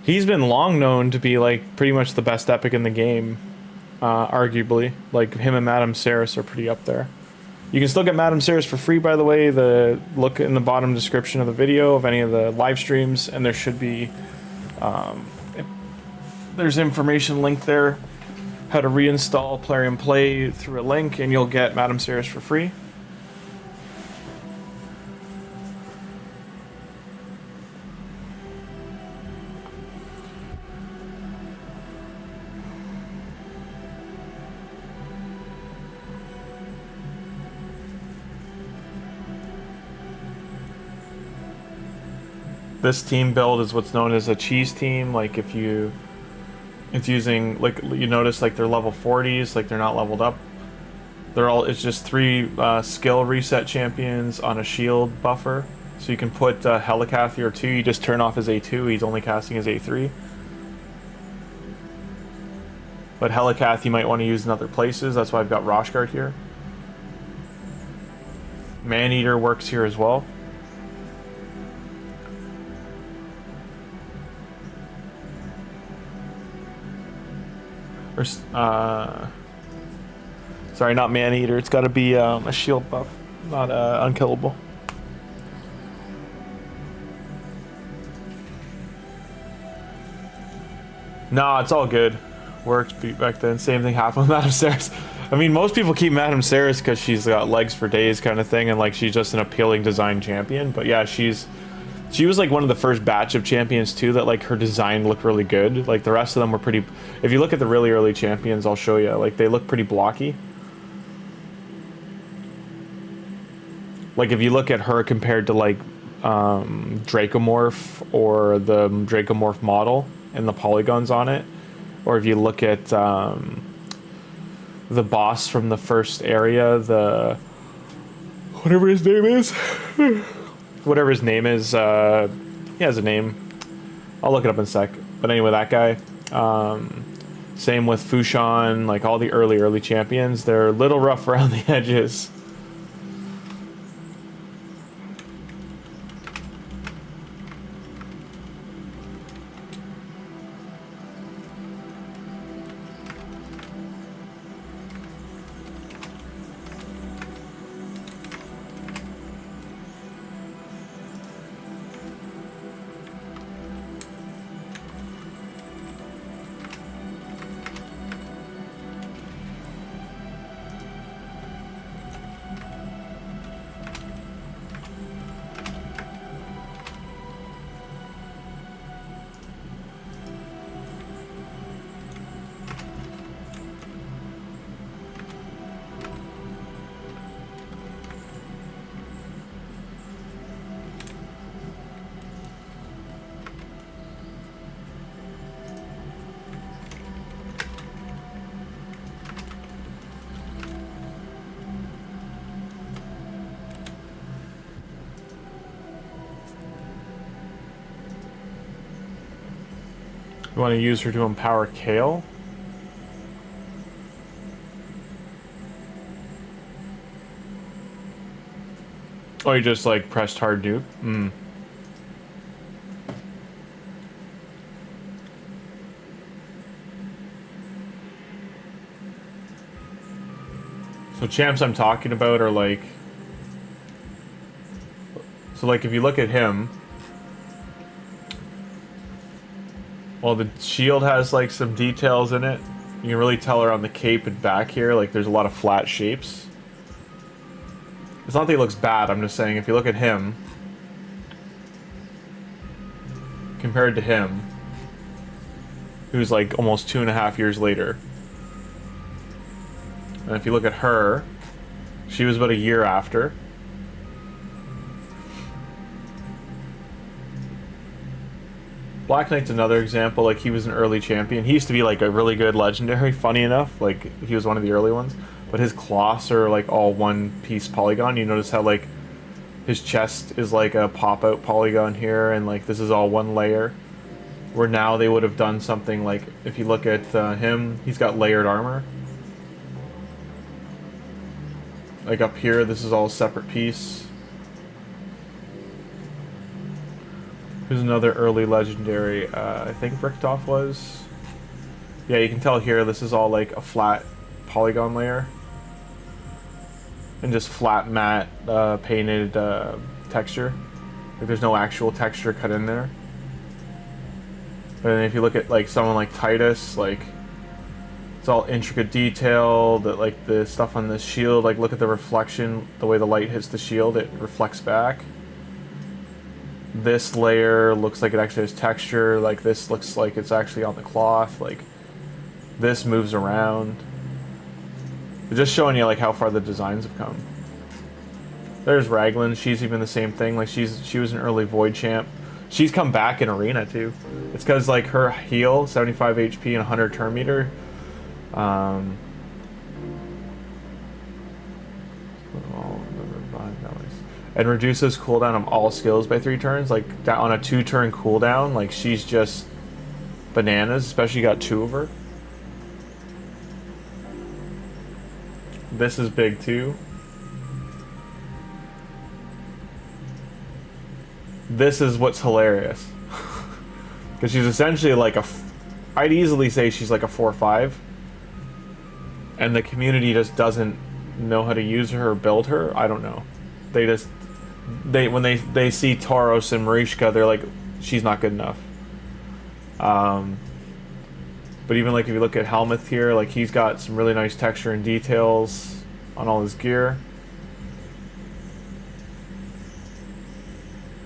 He's been long known to be, like, pretty much the best epic in the game, arguably. Like, him and Madam Serris are pretty up there. You can still get Madam Serris for free, by the way. Look in the bottom description of the video of any of the live streams, and there should be... there's information linked there. How to reinstall Plarium Play through a link, and you'll get Madam Serris for free. This team build is what's known as a cheese team. Like if you, it's using, like you notice, like they're level 40s, like they're not leveled up. They're all, it's just 3 skill reset champions on a shield buffer. So you can put Helicath here too. You just turn off his A2. He's only casting his A3. But Helicath you might want to use in other places. That's why I've got Roshguard here. Maneater works here as well. Or, sorry, not Maneater. It's got to be a shield buff, not unkillable. Nah, it's all good. Worked back then. Same thing happened with Madam Serris. I mean, most people keep Madam Serris because she's got legs for days kind of thing, and like she's just an appealing design champion. But yeah, she was like one of the first batch of champions too that like her design looked really good. Like the rest of them were pretty, if you look at the really early champions, I'll show you, like they look pretty blocky. Like if you look at her compared to like Dracomorph or the Dracomorph model and the polygons on it, or if you look at the boss from the first area, the whatever his name is. Whatever his name is, he has a name. I'll look it up in a sec. But anyway, that guy. Same with Fushan, like all the early champions. They're a little rough around the edges. You want to use her to empower Kale? Oh, you just like pressed hard dupe? Hmm. So champs I'm talking about are like... So like if you look at him... Well, the shield has like some details in it. You can really tell around the cape and back here, like there's a lot of flat shapes. It's not that he looks bad, I'm just saying if you look at him, compared to him, who's like almost 2.5 years later. And if you look at her, she was about a year after. Black Knight's another example, like he was an early champion. He used to be like a really good legendary, funny enough, like he was one of the early ones. But his cloths are like all one piece polygon. You notice how like his chest is like a pop-out polygon here, and like this is all one layer. Where now they would have done something like, if you look at him, he's got layered armor. Like up here, this is all a separate piece. Here's another early legendary. I think Richthof was. Yeah, you can tell here this is all like a flat polygon layer. And just flat matte painted texture. Like there's no actual texture cut in there. And if you look at like someone like Titus, like it's all intricate detail. That like the stuff on the shield, like look at the reflection, the way the light hits the shield, it reflects back. This layer looks like it actually has texture. Like this looks like it's actually on the cloth. Like this moves around. Just showing you like how far the designs have come. There's Raglan. She's even the same thing. Like she was an early Void champ. She's come back in Arena too. It's because like her heal, 75 HP and 100 turn meter. And reduces cooldown of all skills by 3 turns. Like on a 2-turn cooldown, like she's just bananas. Especially got 2 of her. This is big too. This is what's hilarious. Because she's essentially like I'd easily say she's like a 4-5. And the community just doesn't know how to use her or build her. I don't know. When they see Tauros and Marishka, they're like, she's not good enough. But even like if you look at Helmuth here, like he's got some really nice texture and details on all his gear.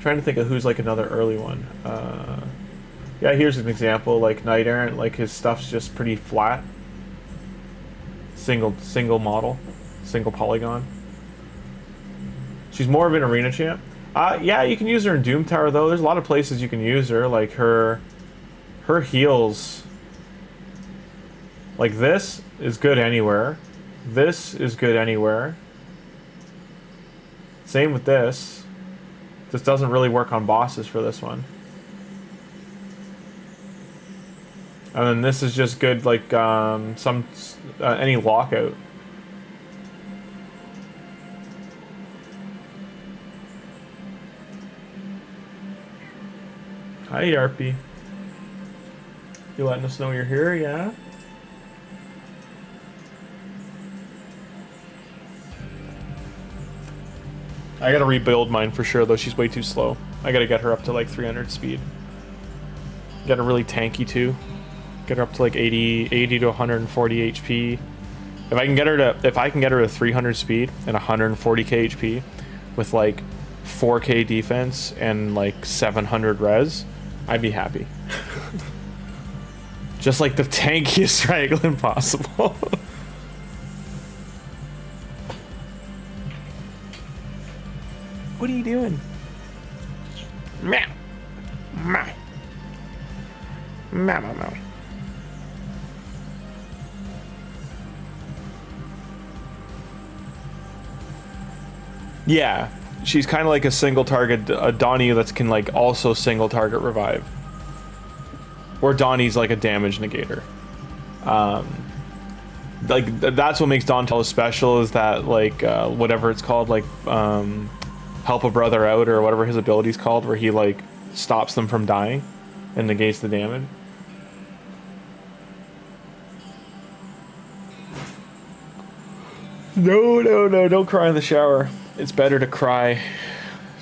Trying to think of who's like another early one. Yeah, here's an example. Like Knight Errant, like his stuff's just pretty flat. Single model, single polygon. She's more of an arena champ. Yeah, you can use her in Doom Tower though. There's a lot of places you can use her. Like her heals. Like this is good anywhere. This is good anywhere. Same with this. This doesn't really work on bosses for this one. And then this is just good like any lockout. Hi Yarpy. You letting us know you're here, yeah? I gotta rebuild mine for sure though, she's way too slow. I gotta get her up to like 300 speed. Get her really tanky too. Get her up to like 80 to 140 HP. If I can get her to 300 speed and 140k HP with like 4k defense and like 700 res, I'd be happy. Just like the tankiest Raglan possible. What are you doing? Meow. Meow. Meow, meow, meow. Yeah, she's kind of like a single target, a Donnie that can like also single target revive. Or Donnie's like a damage negator. Like that's what makes Donatello special, is that like whatever it's called, like help a brother out or whatever his ability's called, where he like stops them from dying and negates the damage. No, no, no, don't cry in the shower. It's better to cry.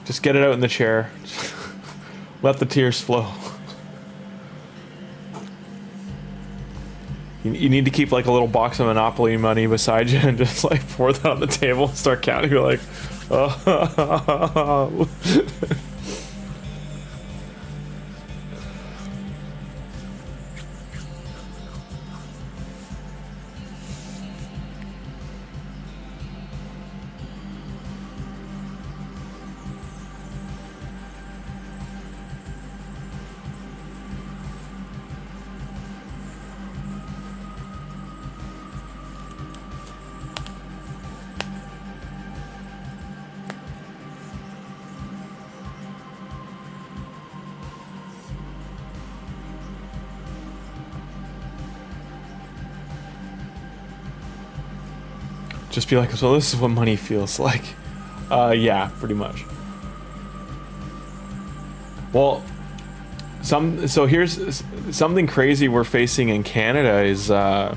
Just get it out in the chair. Let the tears flow. You need to keep like a little box of Monopoly money beside you and just like pour that on the table and start counting. You're like, oh. Just be like, so this is what money feels like. Yeah, pretty much. Well, So here's something crazy we're facing in Canada is a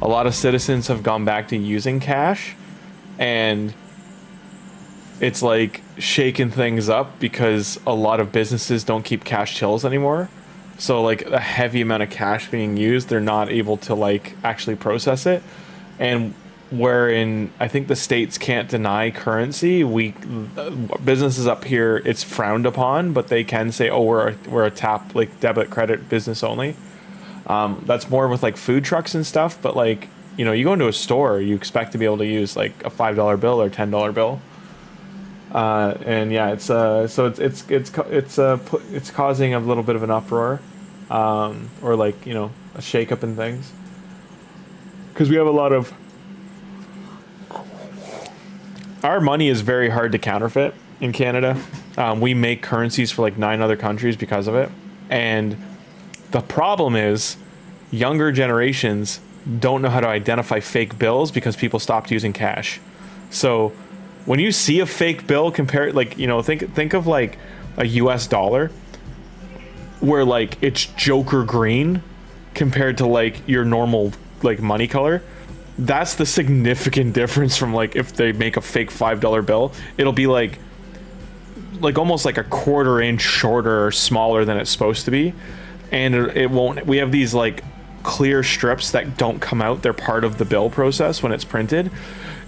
lot of citizens have gone back to using cash, and it's like shaking things up because a lot of businesses don't keep cash tills anymore. So like a heavy amount of cash being used, they're not able to like actually process it. And wherein I think the states can't deny currency, businesses up here, it's frowned upon, but they can say, oh, we're a tap, like debit credit business only. That's more with like food trucks and stuff, but like, you know, you go into a store, you expect to be able to use like a $5 bill or $10 bill. And yeah, it's causing a little bit of an uproar, or like, you know, a shakeup in things, because we have a lot of our money is very hard to counterfeit in Canada. We make currencies for like 9 other countries because of it, and the problem is younger generations don't know how to identify fake bills because people stopped using cash. So when you see a fake bill, compare it, like, you know, think of like a US dollar where like it's Joker green compared to like your normal like money color. That's the significant difference from like if they make a fake $5 bill, it'll be like almost like a 1/4 inch shorter or smaller than it's supposed to be, and it won't. We have these like clear strips that don't come out. They're part of the bill process when it's printed,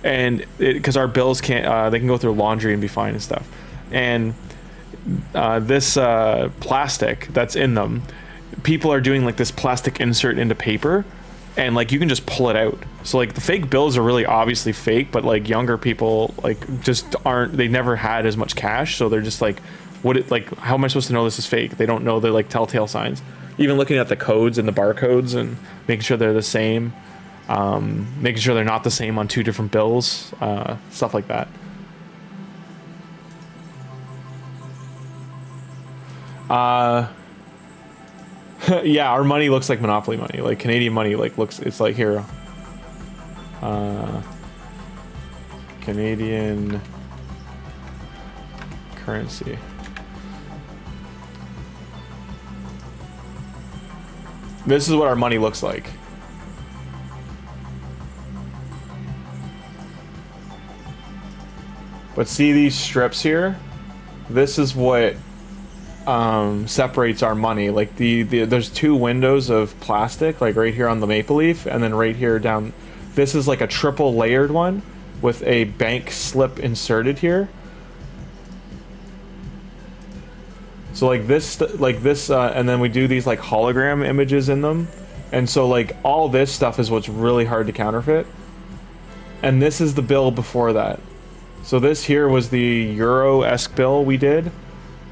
and because our bills can't, they can go through laundry and be fine and stuff. And this plastic that's in them, people are doing like this plastic insert into paper, and like you can just pull it out. So like the fake bills are really obviously fake, but like younger people like just aren't, they never had as much cash, so they're just like, how am I supposed to know this is fake? They don't know the like telltale signs. Even looking at the codes and the barcodes and making sure they're the same, making sure they're not the same on 2 different bills, stuff like that. Yeah, our money looks like Monopoly money. Like Canadian money, like it's like here. Canadian currency. This is what our money looks like. But see these strips here? This is what separates our money. Like there's 2 windows of plastic, like right here on the maple leaf, and then right here down. This is like a triple layered one with a bank slip inserted here. So like this, and then we do these like hologram images in them. And so like all this stuff is what's really hard to counterfeit. And this is the bill before that. So this here was the Euro-esque bill we did.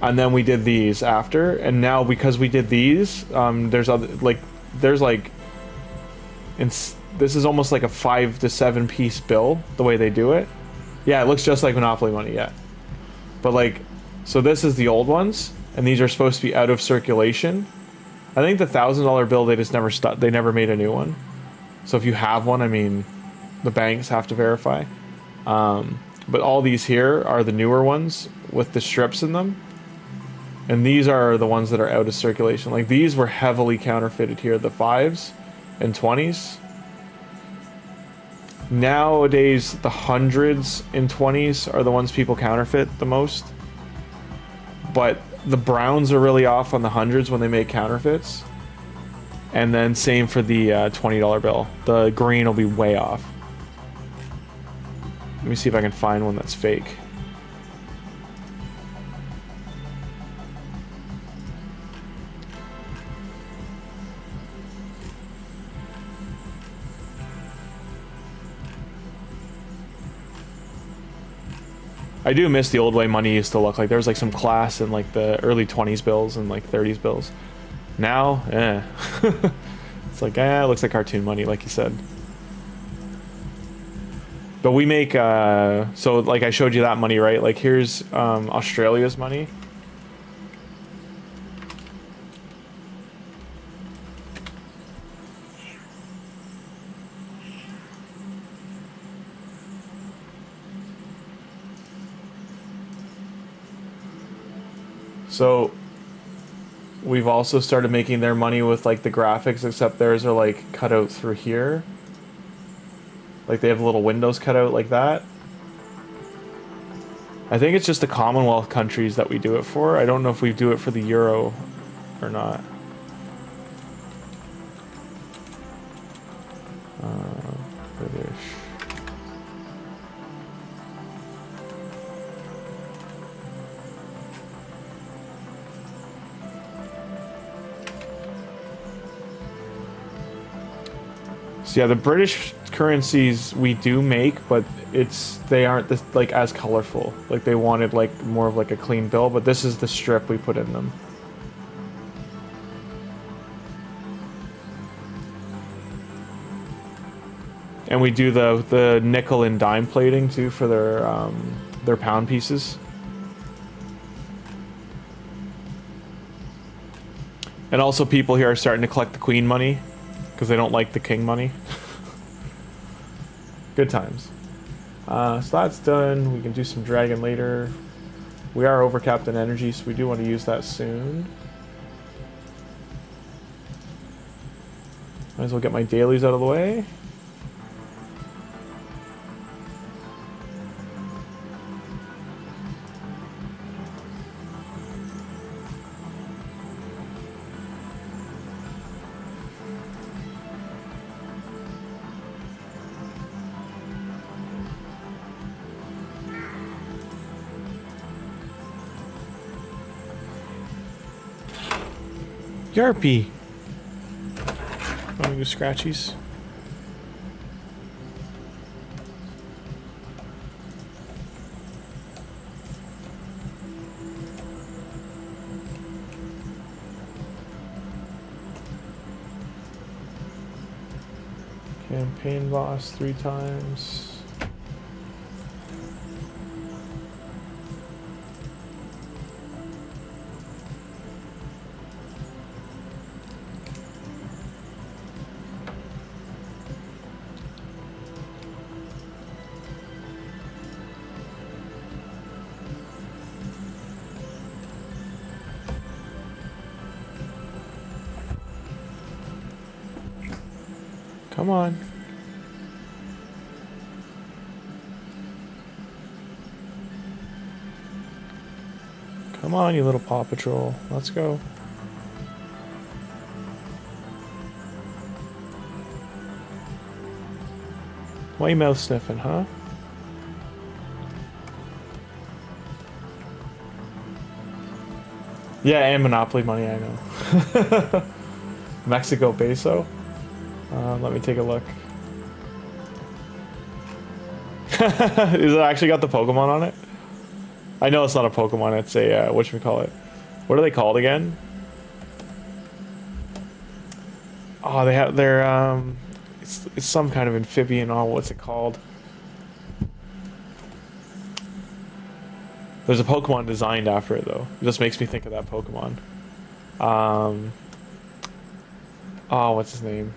And then we did these after. And now because we did these, there's other, like, this is almost like a 5 to 7 piece bill, the way they do it. Yeah, it looks just like Monopoly money, yeah. But like, so this is the old ones, and these are supposed to be out of circulation. I think the $1,000 bill, they just they never made a new one. So if you have one, I mean, the banks have to verify. But all these here are the newer ones with the strips in them. And these are the ones that are out of circulation. Like these were heavily counterfeited here, the 5s and 20s. Nowadays, the 100s and 20s are the ones people counterfeit the most. But the browns are really off on the 100s when they make counterfeits. And then same for the $20 bill. The green will be way off. Let me see if I can find one that's fake. I do miss the old way money used to look like. There was like some class in like the early 20s bills and like 30s bills. Now, it's like, it looks like cartoon money, like you said. But we make, so like I showed you that money, right? Like here's Australia's money. So We've also started making their money with like the graphics, except theirs are like cut out through here. Like they have little windows cut out like that. I think it's just the Commonwealth countries that we do it for. I don't know if we do it for the Euro or not. British. So yeah, the British currencies we do make, but they aren't this, like as colorful. Like they wanted like more of like a clean bill, but this is the strip we put in them. And we do the nickel and dime plating too for their pound pieces. And also people here are starting to collect the queen money because they don't like the king money. Good times. So that's done. We can do some dragon later. We are overcapped in energy, so we do want to use that soon. Might as well get my dailies out of the way. Yarpy. Want to do scratchies? Campaign boss 3 times. Come on. Come on, you little Paw Patrol. Let's go. Why you mouth sniffing, huh? Yeah, and Monopoly money, I know. Mexico peso. Let me take a look. Is it actually got the Pokemon on it? I know it's not a Pokemon, it's a, whatchamacallit. What are they called again? Oh, they have their, it's some kind of amphibian, oh, what's it called? There's a Pokemon designed after it, though. It just makes me think of that Pokemon. Oh, what's his name?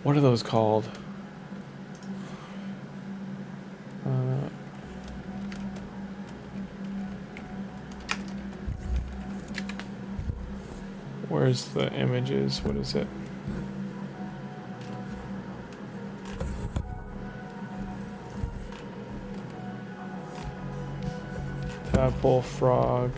What are those called? Where's the images? What is it? Tadpole, frog.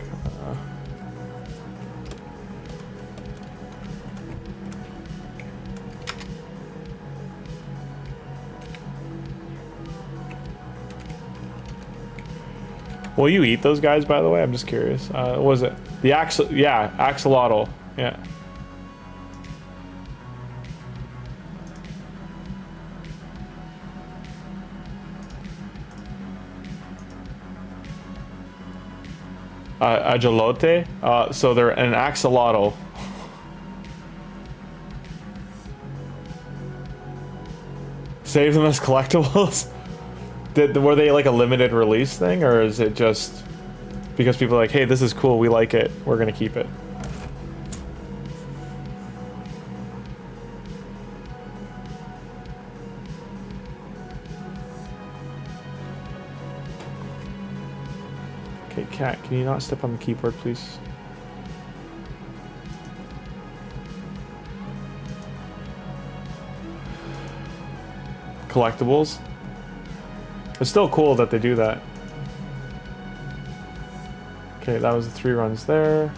Will you eat those guys, by the way? I'm just curious. What was it? The axolotl. Yeah. Ajolote. So they're an axolotl. Save them as collectibles? Were they like a limited release thing, or is it just because people are like, hey, this is cool, we like it, we're gonna keep it? Okay, cat, can you not step on the keyboard, please? Collectibles. It's still cool that they do that. Okay, that was the 3 runs there.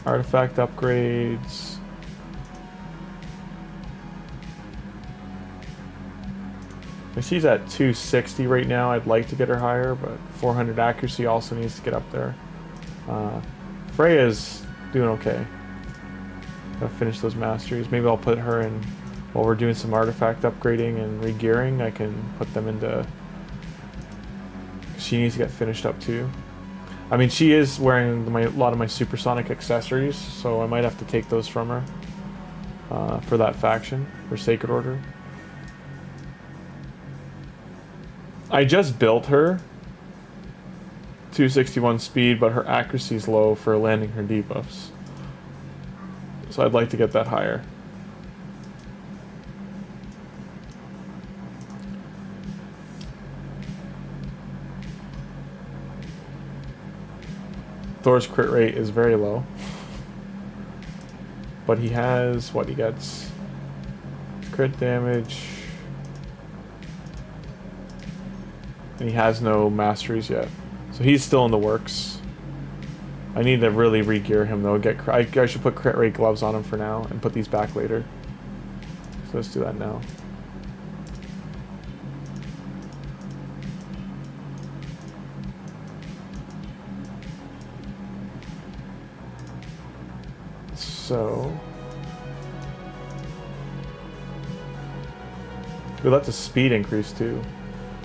Artifact upgrades. She's at 260 right now. I'd like to get her higher, but 400 accuracy also needs to get up there. Freya's doing okay. Gotta finish those masteries. Maybe I'll put her in while we're doing some artifact upgrading and regearing. I can put them into... She needs to get finished up too. I mean, she is wearing a lot of my supersonic accessories, so I might have to take those from her for that faction, for Sacred Order. I just built her 261 speed, but her accuracy is low for landing her debuffs. So I'd like to get that higher. Thor's crit rate is very low. But he has what he gets. Crit damage. And he has no masteries yet. So he's still in the works. I need to really re-gear him though. I should put crit rate gloves on him for now and put these back later. So let's do that now. So we let the speed increase too.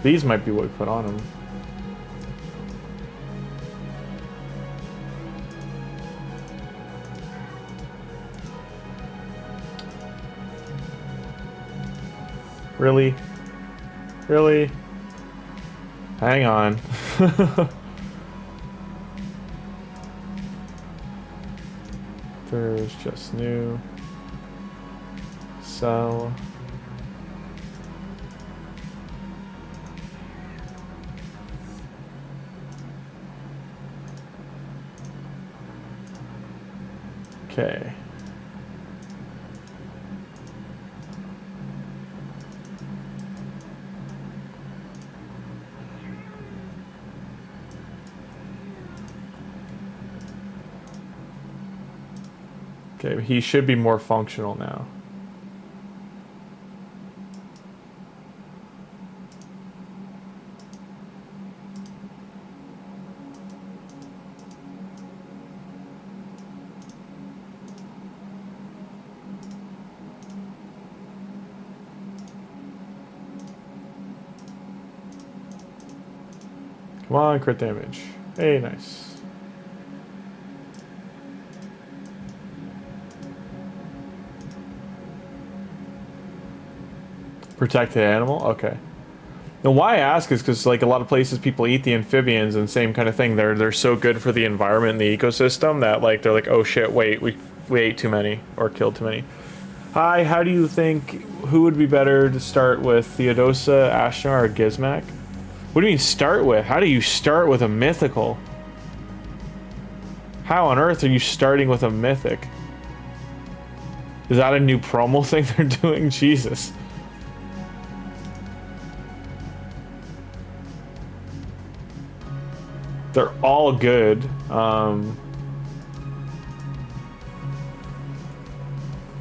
These might be what we put on him. Really? Really? Hang on. There's just new. Sell. Okay. Okay, he should be more functional now. Come on, crit damage. Hey, nice. Protect the animal? Okay. Now why I ask is because like a lot of places people eat the amphibians and same kind of thing. They're so good for the environment and the ecosystem that like they're like, oh shit, wait, we ate too many or killed too many. Hi, how do you think who would be better to start with, Theodosa, Ashnar, or Gizmak? What do you mean start with? How do you start with a mythical? How on earth are you starting with a mythic? Is that a new promo thing they're doing? Jesus. They're all good.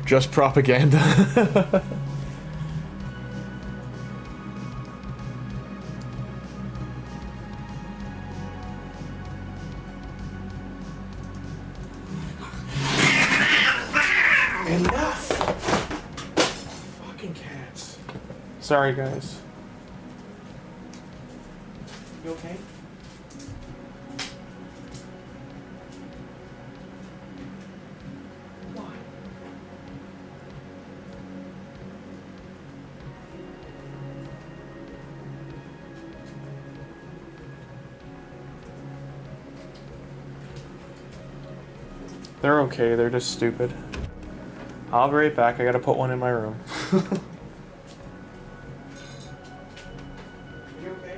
Just propaganda. Enough! Fucking cats. Sorry, guys. You okay? They're okay, they're just stupid. I'll be right back, I gotta put one in my room. You okay?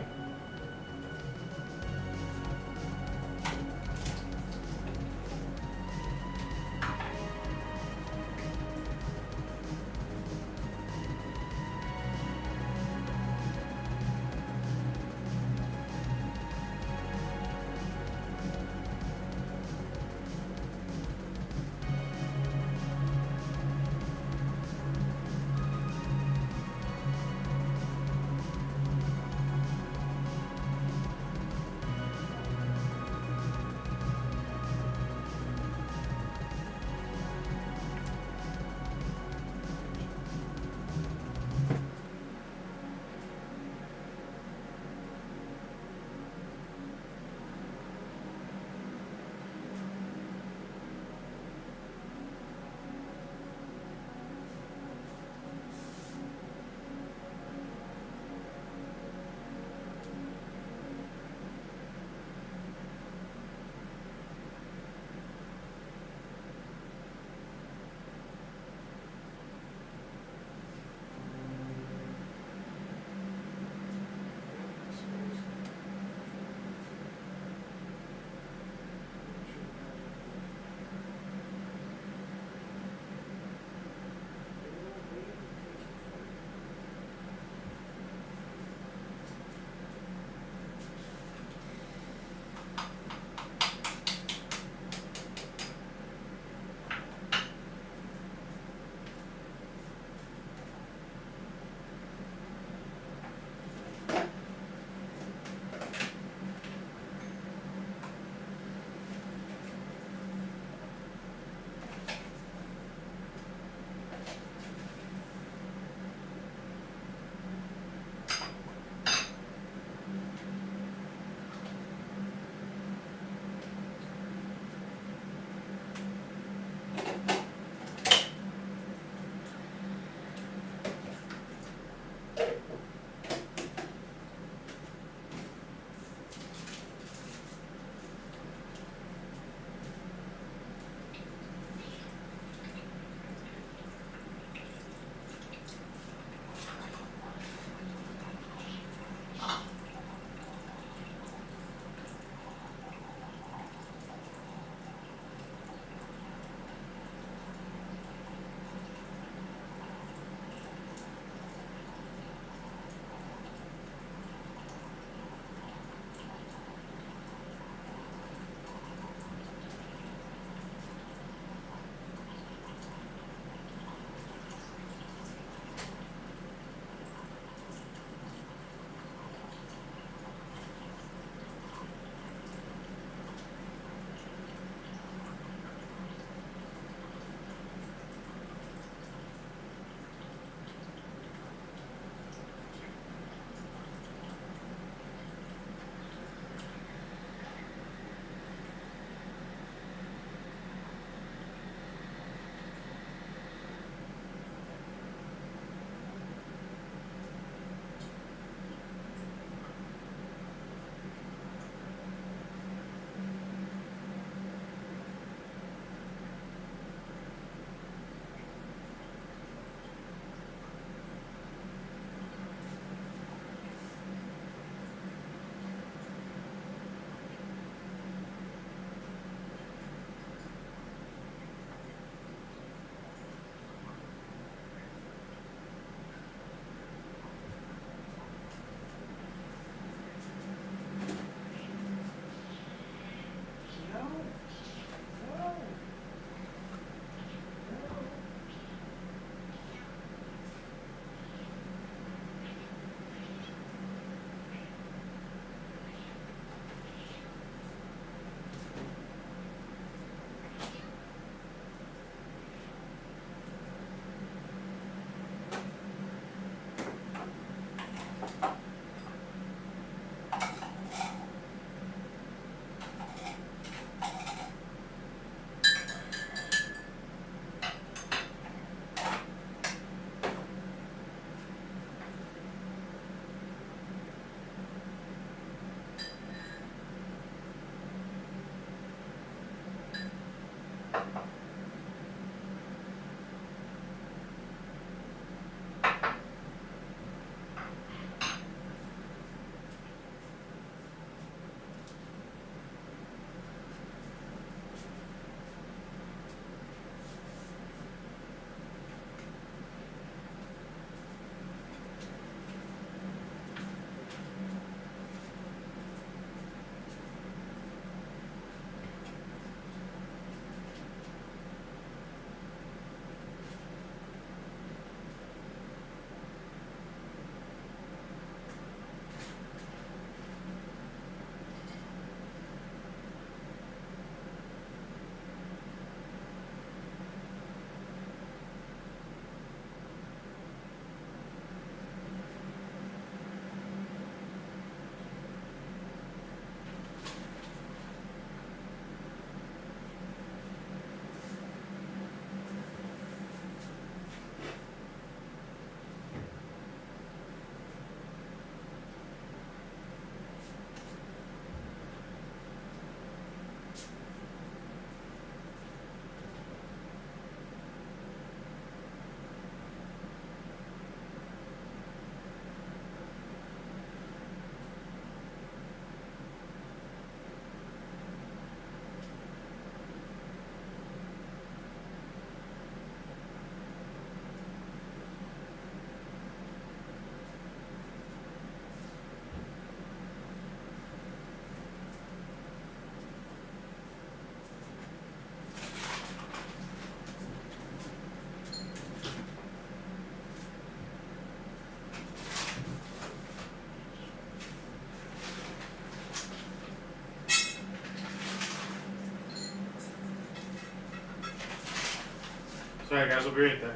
Sorry guys, we'll be right there.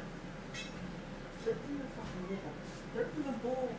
Open the bowl.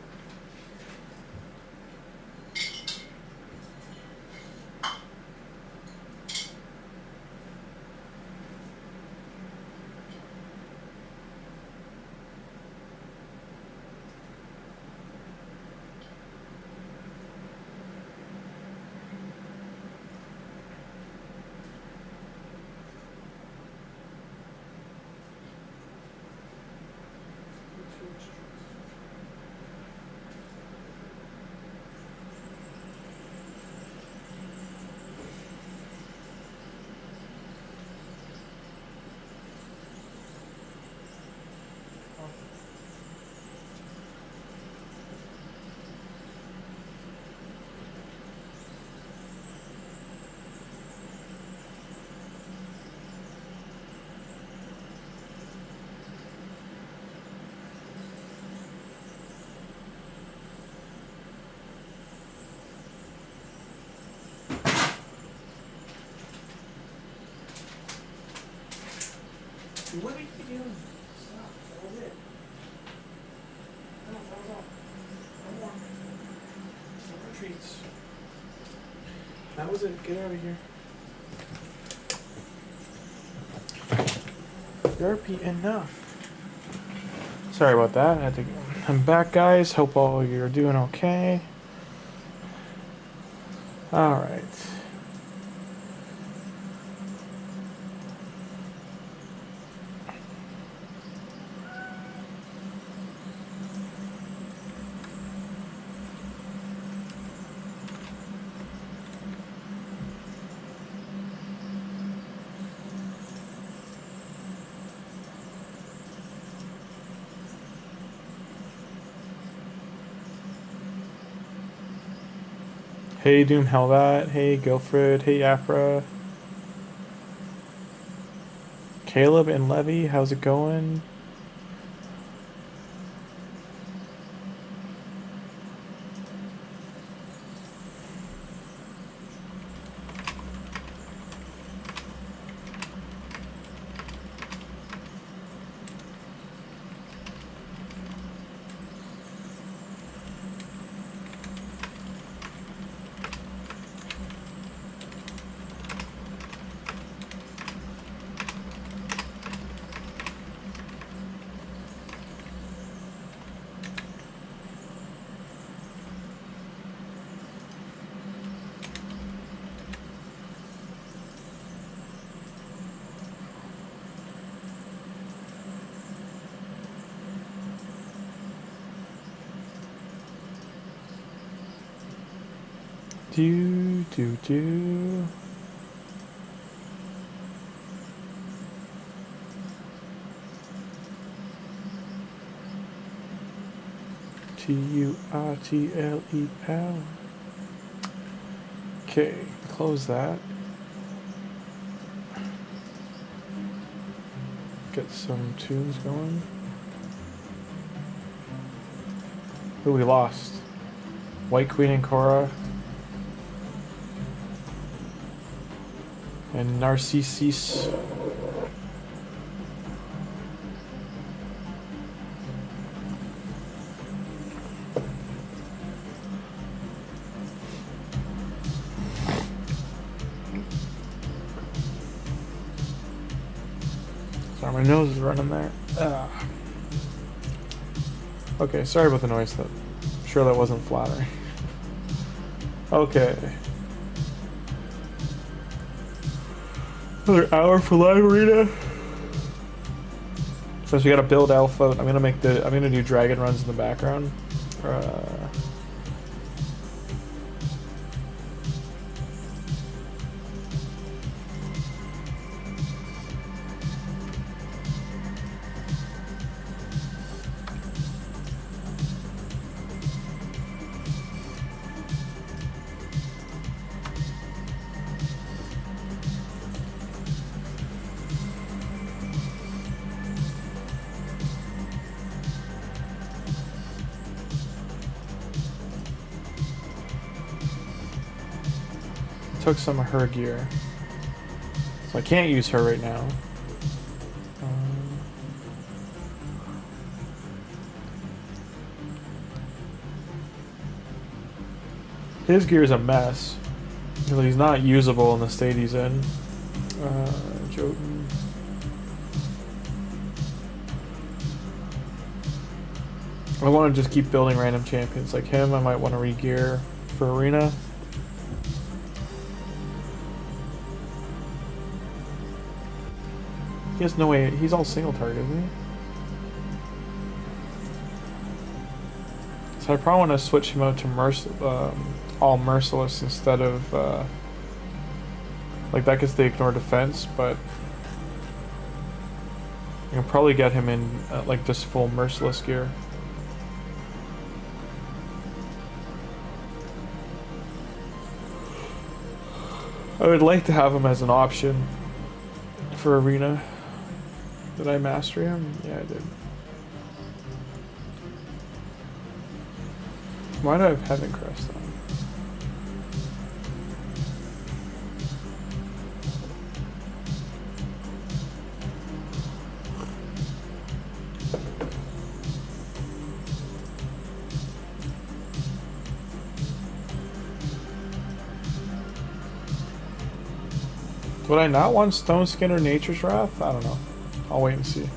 What are you doing? Stop. That was it. No, that was all. No more. No more treats. That was it. Get out of here. Therapy enough. Sorry about that. I had to. I'm back, guys. Hope all you're doing okay. All right. Hey Doom Helvat, hey Guilfred, hey Afra. Caleb and Levy, how's it going? Do. Turtle pal. Okay, close that. Get some tunes going. Who we lost? White Queen and Cora. And Narcissus. Sorry, my nose is running there. Okay, sorry about the noise. That I'm sure that wasn't flattering. Okay. Another hour for live arena. Since we gotta build alpha, I'm gonna do dragon runs in the background. Took some of her gear, so I can't use her right now. His gear is a mess. He's not usable in the state he's in. Jotun. I want to just keep building random champions like him. I might want to re-gear for arena. He has no way. He's all single target, isn't he? So I probably want to switch him out to all merciless instead of like that gets the ignore defense, but I can probably get him in like just full merciless gear. I would like to have him as an option for arena. Did I master him? Yeah, I did. Why do I have Heaven Crest on? Would I not want Stone Skin or Nature's Wrath? I don't know. I'll wait and see.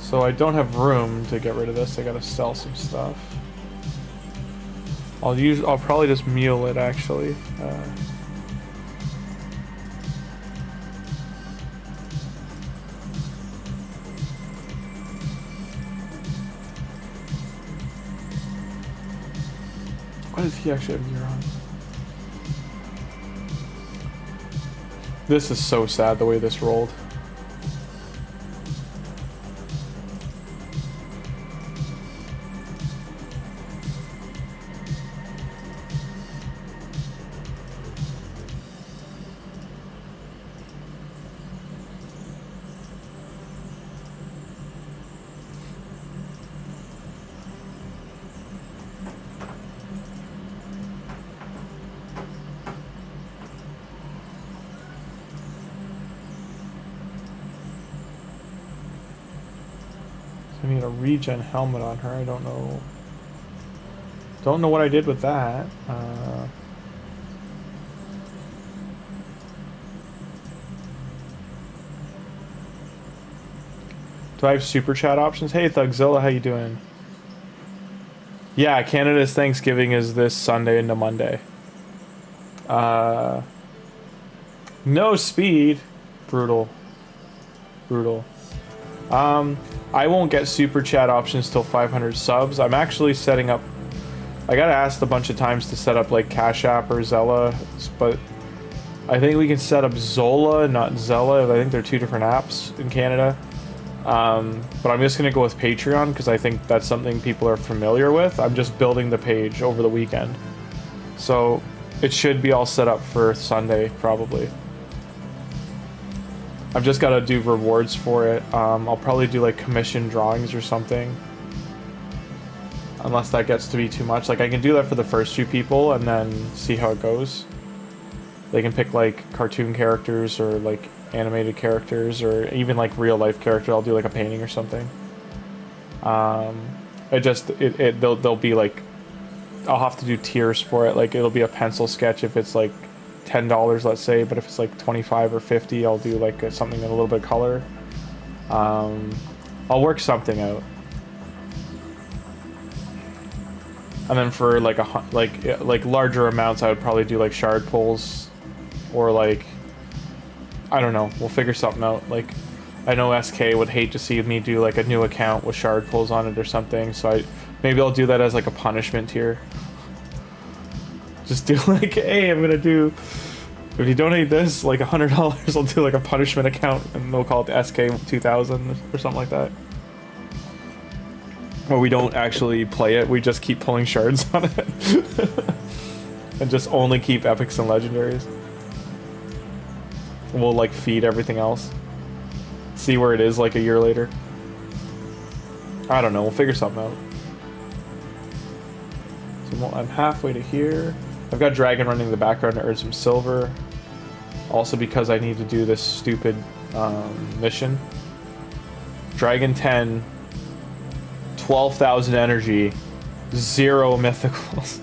So I don't have room to get rid of this. I gotta sell some stuff. I'll probably just mule it actually. What does he actually have gear on? This is so sad the way this rolled. I need a regen helmet on her. I don't know. Don't know what I did with that. Do I have super chat options? Hey Thugzilla, how you doing? Yeah, Canada's Thanksgiving is this Sunday into Monday. No speed. Brutal. Brutal. I won't get super chat options till 500 subs. I'm actually setting up. I got asked a bunch of times to set up like Cash App or Zella, but I think we can set up Zola, not Zella. I think they're two different apps in Canada. But I'm just gonna go with Patreon because I think that's something people are familiar with. I'm just building the page over the weekend, so it should be all set up for Sunday probably. I've just got to do rewards for it. I'll probably do like commission drawings or something. Unless that gets to be too much. Like I can do that for the first few people and then see how it goes. They can pick like cartoon characters or like animated characters or even like real life character. I'll do like a painting or something. They'll be like, I'll have to do tiers for it. Like it'll be a pencil sketch if it's like $10, let's say, but if it's like 25 or 50, I'll do like something in a little bit of color. I'll work something out. And then for like like larger amounts, I would probably do like shard pulls, or like I don't know. We'll figure something out. Like I know SK would hate to see me do like a new account with shard pulls on it or something, so maybe I'll do that as like a punishment tier. Just do like, hey, I'm gonna do, if you donate this, like $100, I'll do like a punishment account, and they'll call it SK 2000 or something like that. Or we don't actually play it, we just keep pulling shards on it. And just only keep epics and legendaries. And we'll like feed everything else. See where it is like a year later. I don't know, we'll figure something out. So I'm halfway to here. I've got Dragon running in the background to earn some silver. Also because I need to do this stupid mission. Dragon 10, 12,000 energy, 0 mythicals.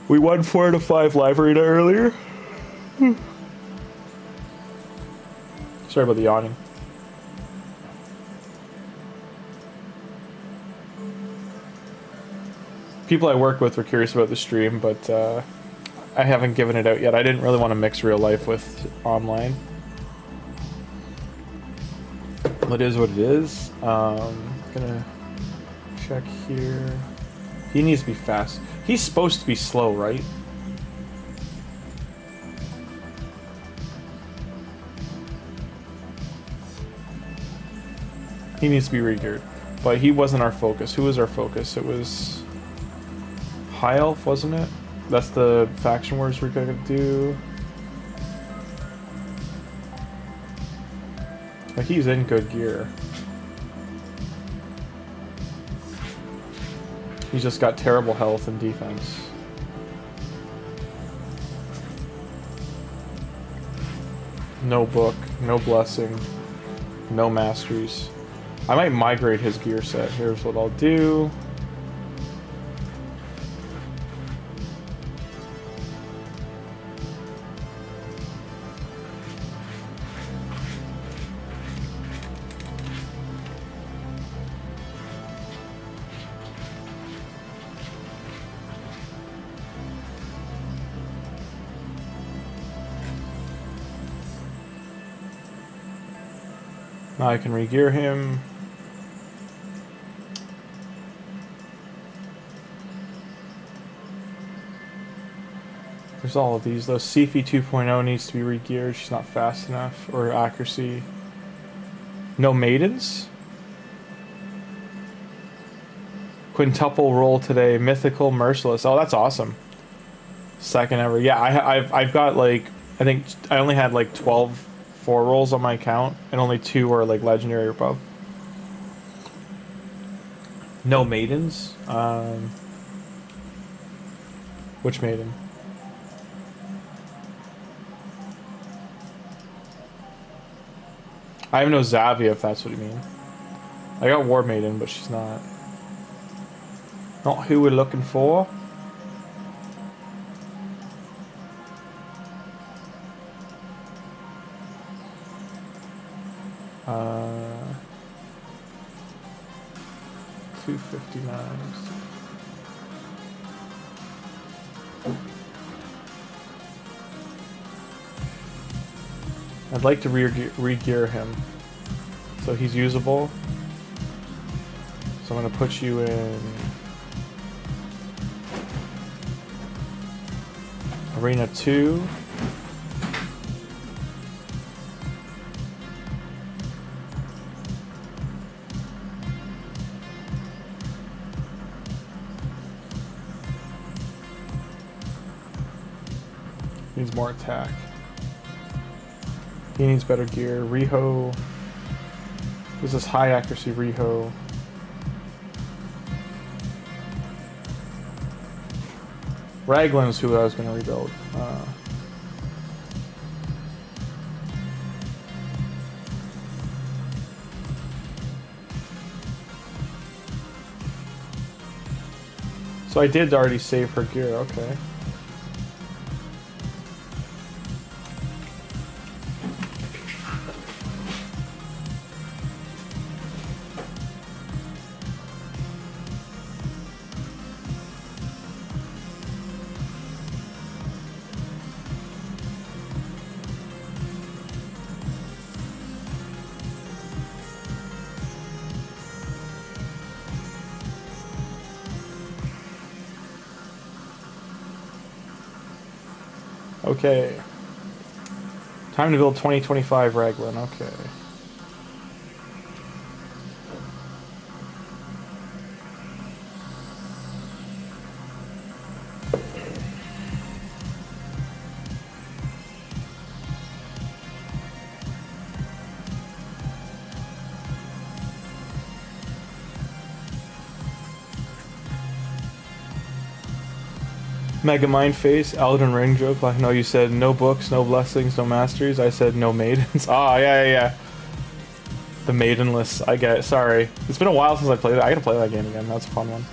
We won 4 to 5 live arena earlier. Sorry about the yawning. People I work with were curious about the stream, but I haven't given it out yet. I didn't really want to mix real life with online. It is what it is. Gonna check here. He needs to be fast. He's supposed to be slow, right? He needs to be re-geared. But he wasn't our focus. Who was our focus? It was High Elf, wasn't it? That's the faction wars we're gonna do. Like, he's in good gear. He's just got terrible health and defense. No book, no blessing, no masteries. I might migrate his gear set. Here's what I'll do. Now I can re-gear him. There's all of these though. Sifi 2.0 needs to be re-geared. She's not fast enough. Or accuracy. No maidens? Quintuple roll today. Mythical Merciless. Oh, that's awesome. Second ever. Yeah, I've got like, I think I only had like 12 4 rolls on my account, and only 2 are like legendary or above. No maidens. Which maiden? I have no Zavia, if that's what you mean. I got War Maiden, but she's not. Not who we're looking for. Uh, 259. I'd like to re-gear him so he's usable. So I'm going to put you in Arena 2. Needs more attack. He needs better gear. Riho. This is high accuracy Riho. Raglan's who I was going to rebuild. So I did already save her gear, okay. Okay. Time to build 2025 Raglan, okay. Megamind face, Elden Ring joke. Like, no, you said no books, no blessings, no masteries. I said no maidens. Ah, yeah. The maidenless. I get it. Sorry. It's been a while since I played it. I gotta play that game again. That's a fun one.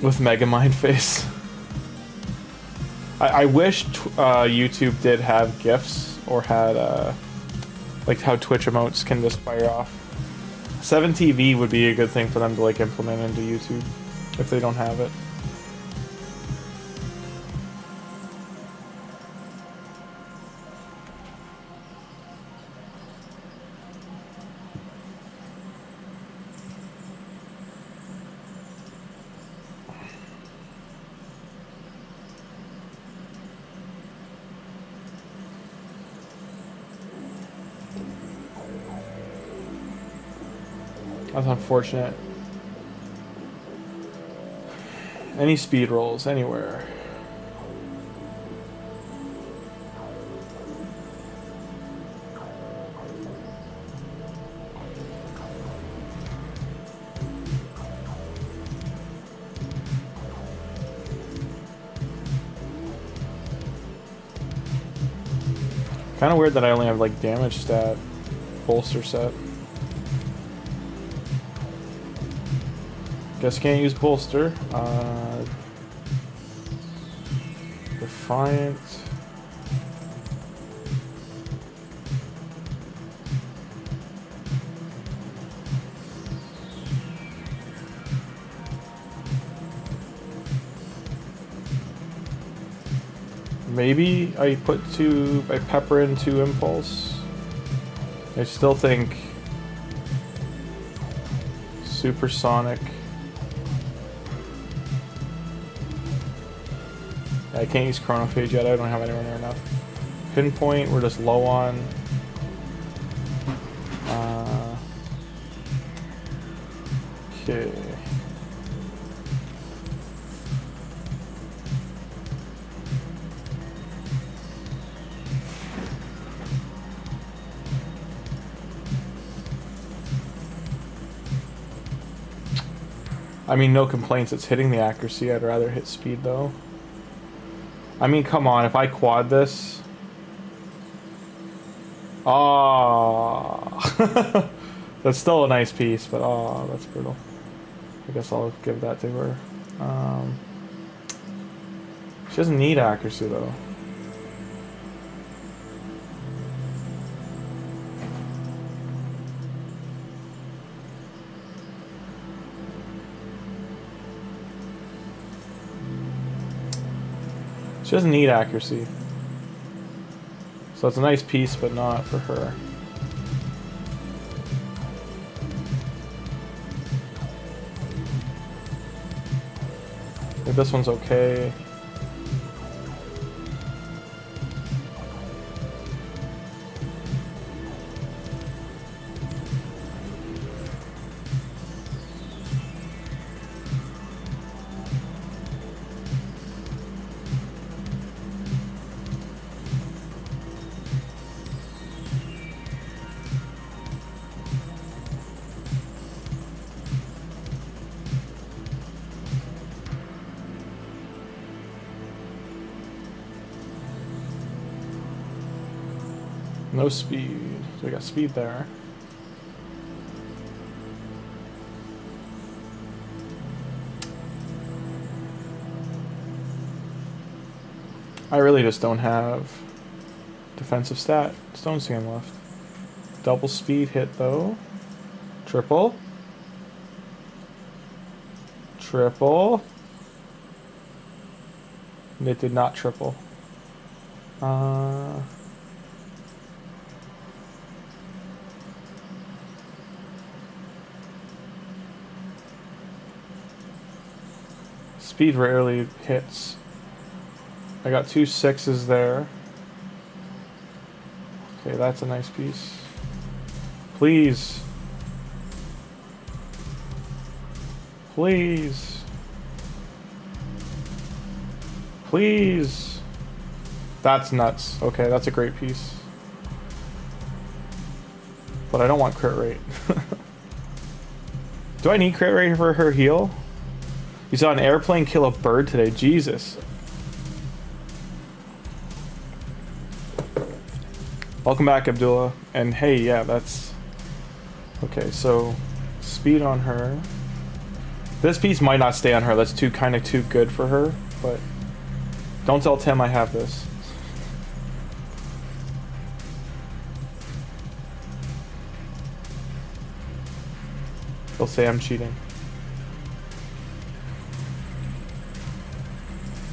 With Megamind face. I wish YouTube did have GIFs or had like how Twitch emotes can just fire off. 7TV would be a good thing for them to like implement into YouTube if they don't have it. That's unfortunate. Any speed rolls, anywhere. Kind of weird that I only have like damage stat bolster set. Guess can't use bolster. Defiant. Maybe I pepper in 2 impulse. I still think supersonic. I can't use chronophage yet. I don't have anywhere near enough. Pinpoint, we're just low on. Okay. I mean, no complaints. It's hitting the accuracy. I'd rather hit speed though. I mean, come on, if I quad this... Oh, that's still a nice piece, but oh, that's brutal. I guess I'll give that to her. She doesn't need accuracy, though. She doesn't need accuracy. So it's a nice piece, but not for her. I think this one's okay. No speed. So we got speed there. I really just don't have defensive stat Stone Scan left. Double speed hit though. Triple. Triple. And it did not triple. Speed rarely hits. I got 2 6s there. Okay, that's a nice piece. Please. Please. Please. That's nuts. Okay, that's a great piece. But I don't want crit rate. Do I need crit rate for her heal? You saw an airplane kill a bird today. Jesus. Welcome back, Abdullah. And hey, yeah, that's... Okay, so... Speed on her. This piece might not stay on her. That's kind of too good for her, but... Don't tell Tim I have this. He'll say I'm cheating.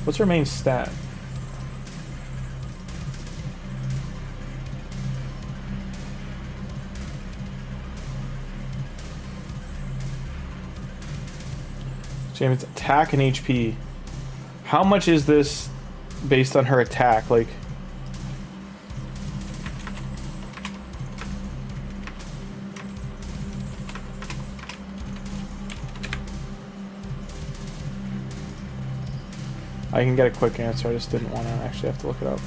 What's her main stat? James, attack and HP. How much is this based on her attack? Like, I can get a quick answer. I just didn't want to actually have to look it up.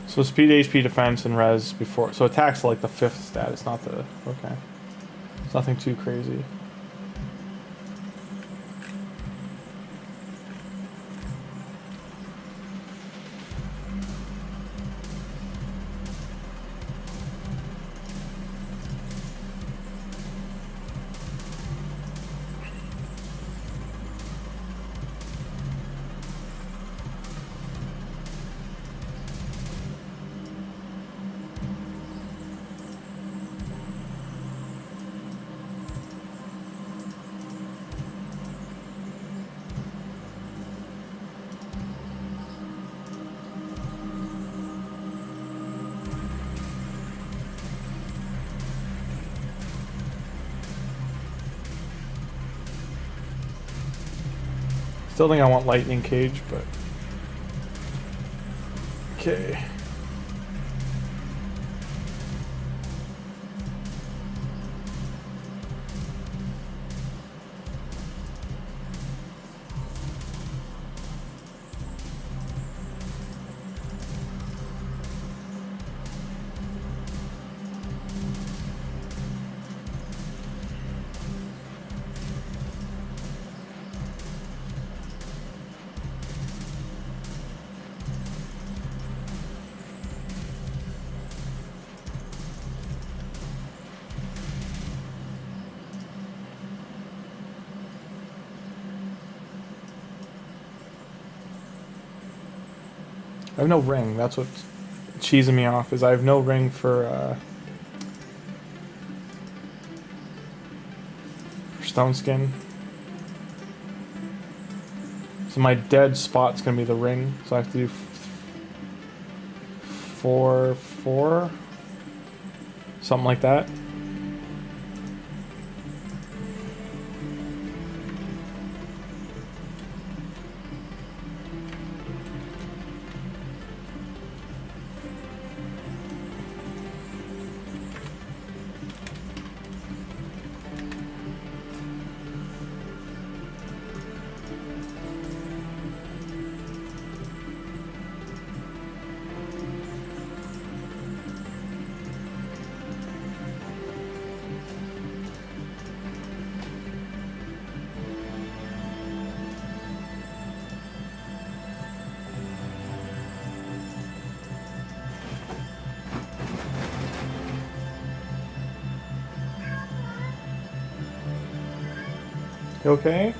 So speed, HP, defense, and res before. So attack's like the 5th stat. It's not the... Okay. It's nothing too crazy. Still think I want lightning cage, but okay. I have no ring. That's what's cheesing me off, is I have no ring for stone skin. So my dead spot's gonna be the ring. So I have to do 4, something like that. You okay?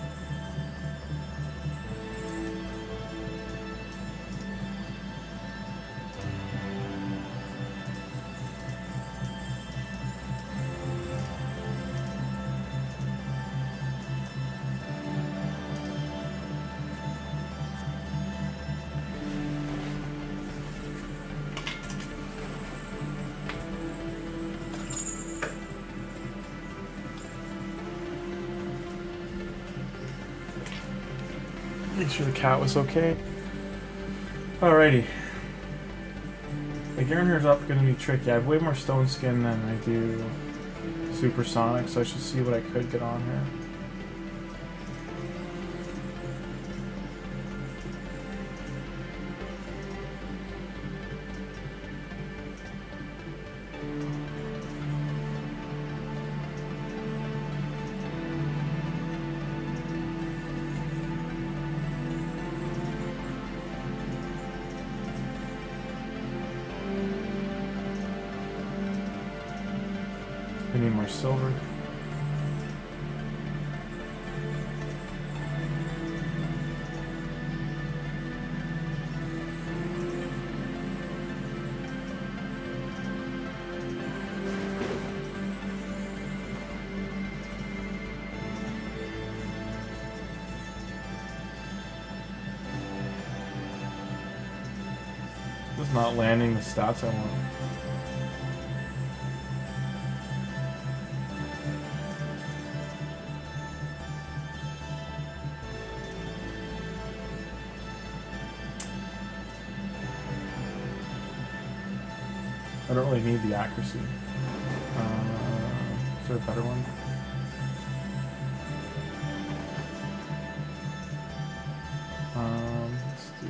Make sure the cat was okay. Alrighty. The Gernher's up gonna be tricky. I have way more stone skin than I do supersonic, so I should see what I could get on here. I need more silver. This is not landing the stats I want. I don't really need the accuracy. Is there a better one? Let's do...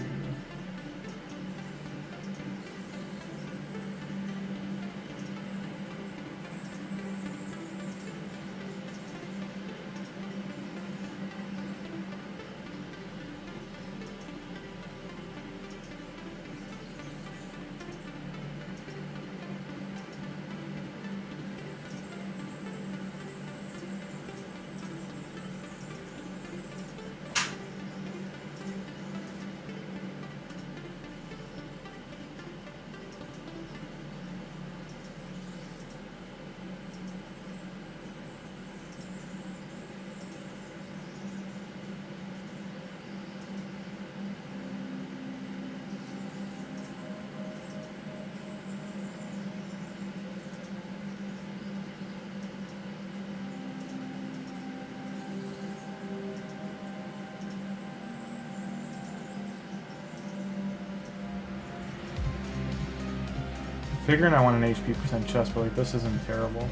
Figuring I want an HP percent chest, but like this isn't terrible.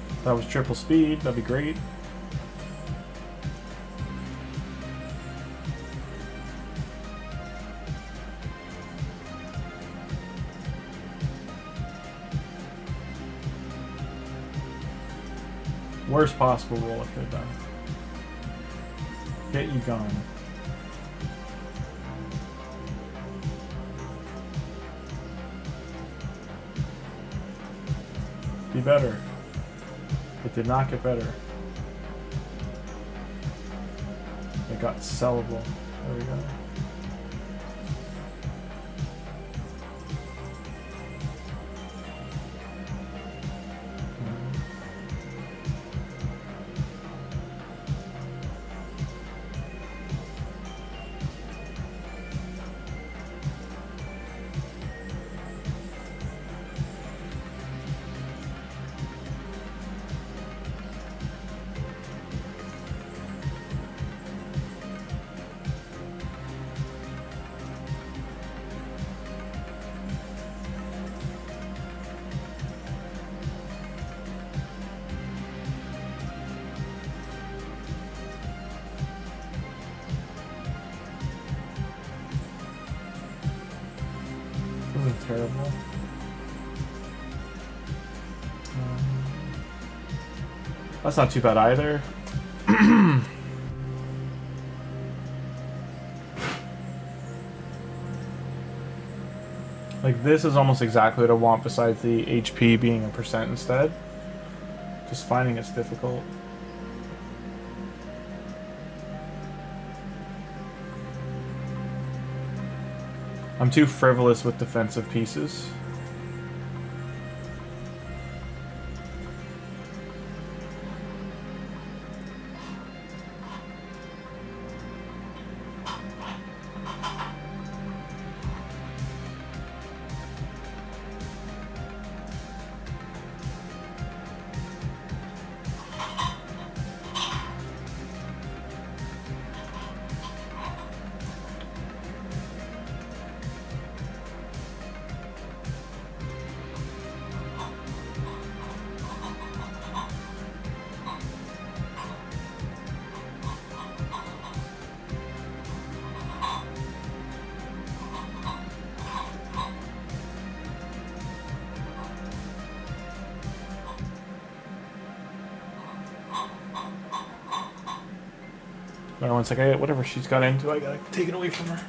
If that was triple speed, that'd be great. Worst possible roll I could have done. Get you gone. Be better. It did not get better. It got sellable. There we go. Terrible. That's not too bad either. Like this is almost exactly what I want besides the HP being a percent instead. Just finding it's difficult. I'm too frivolous with defensive pieces. But once I get whatever she's got into, I gotta take it away from her.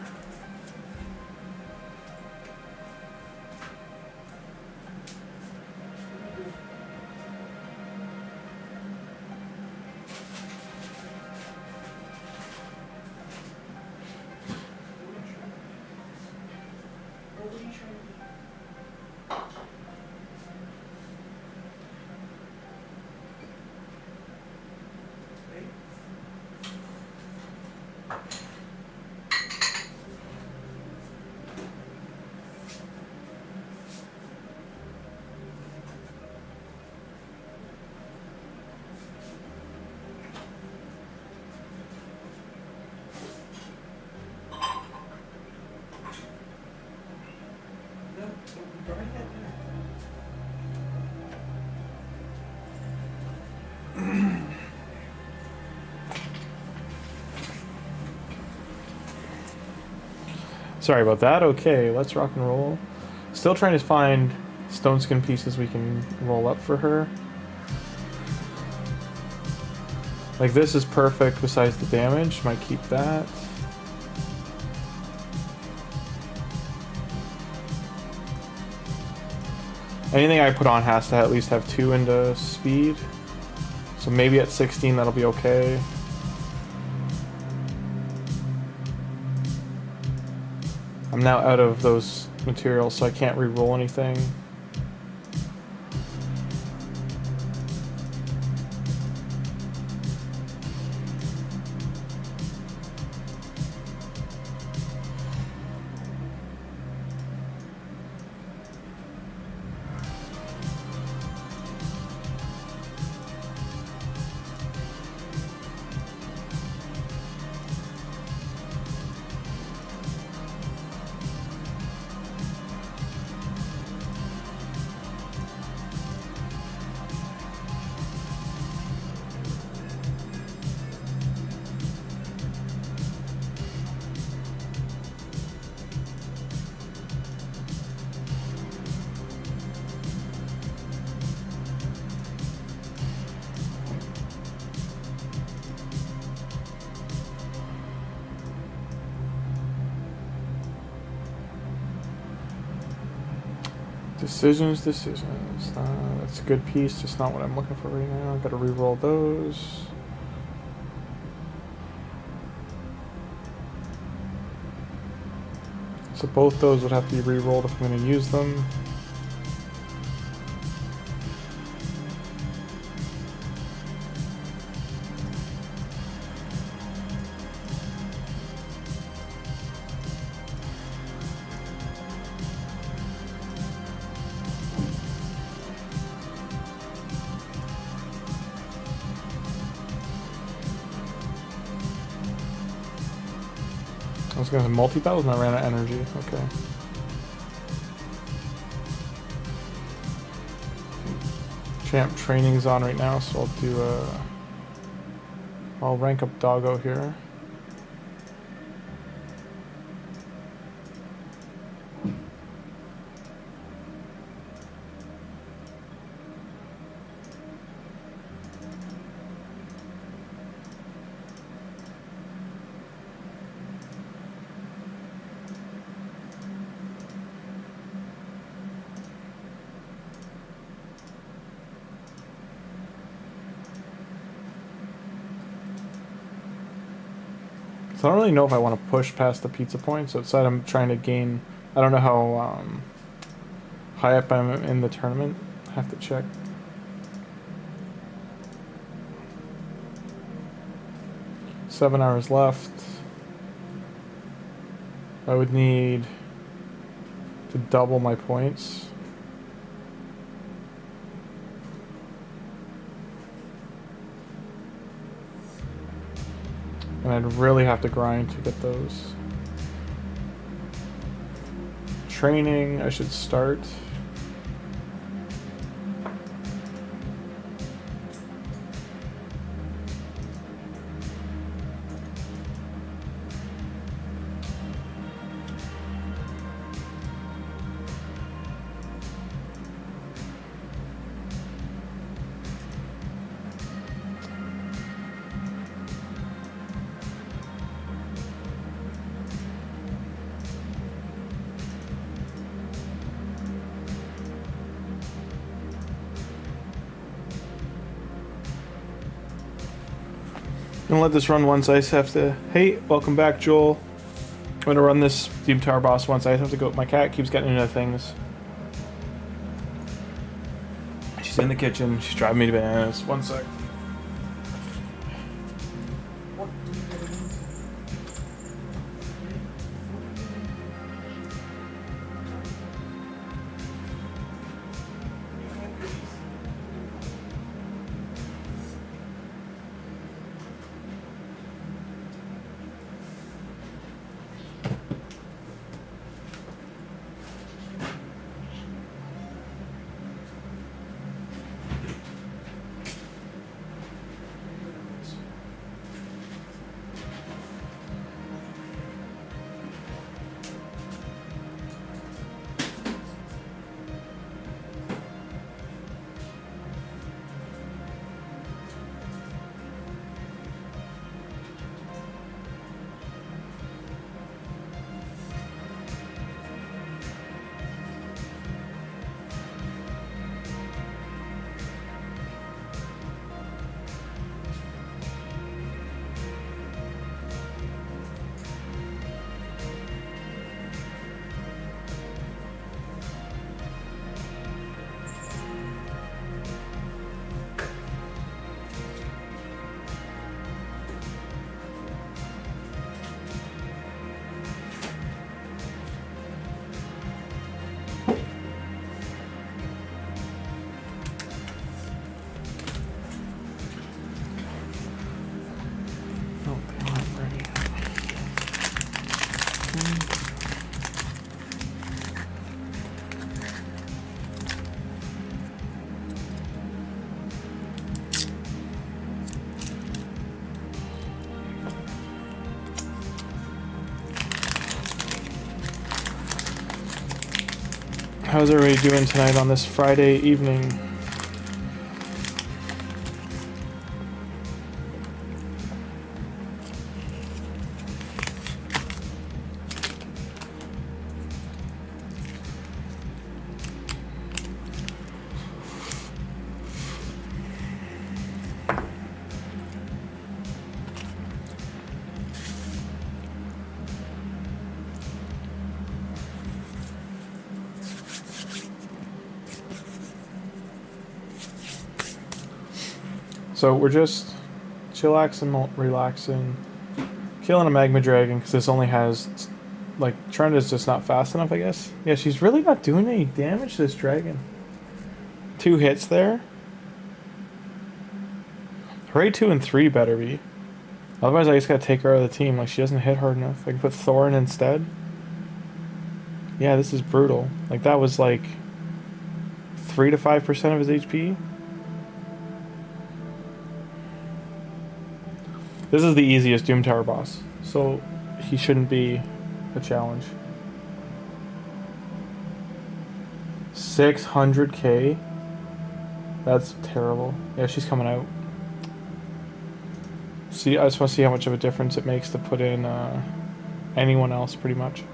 Sorry about that. Okay, let's rock and roll. Still trying to find stone skin pieces we can roll up for her. Like this is perfect besides the damage. Might keep that. Anything I put on has to at least have 2 into speed. So maybe at 16 that'll be okay. I'm now out of those materials, so I can't re-roll anything. Decisions. That's a good piece, just not what I'm looking for right now. Gotta re-roll those. So both those would have to be re-rolled if I'm gonna use them. I was gonna multi-battles and I ran out of energy. Okay. Champ training's on right now, so I'll do I'll rank up Doggo here. So I don't really know if I want to push past the pizza points. Outside, I'm trying to gain. I don't know how high up I'm in the tournament. I have to check. Seven hours left. I would need to double my points. And I'd really have to grind to get those. Training, I should start. gonna let this run once. I just have to. Hey, welcome back, Joel. I'm gonna run this Doom Tower boss once. I have to go. My cat keeps getting into things. She's in the kitchen. She's driving me to bananas. One sec. How's everybody doing tonight on this Friday evening? So we're just chillaxing, relaxing, killing a magma dragon because this only has, like, Trent is just not fast enough, I guess. Yeah, she's really not doing any damage to this dragon. 2 hits there. Her 2 and 3 better be. Otherwise, I just gotta take her out of the team. Like, she doesn't hit hard enough. I can put Thorin instead. Yeah, this is brutal. Like, that was like 3 to 5% of his HP. This is the easiest Doom Tower boss, so he shouldn't be a challenge. 600k? That's terrible. Yeah, she's coming out. See, I just want to see how much of a difference it makes to put in anyone else, pretty much.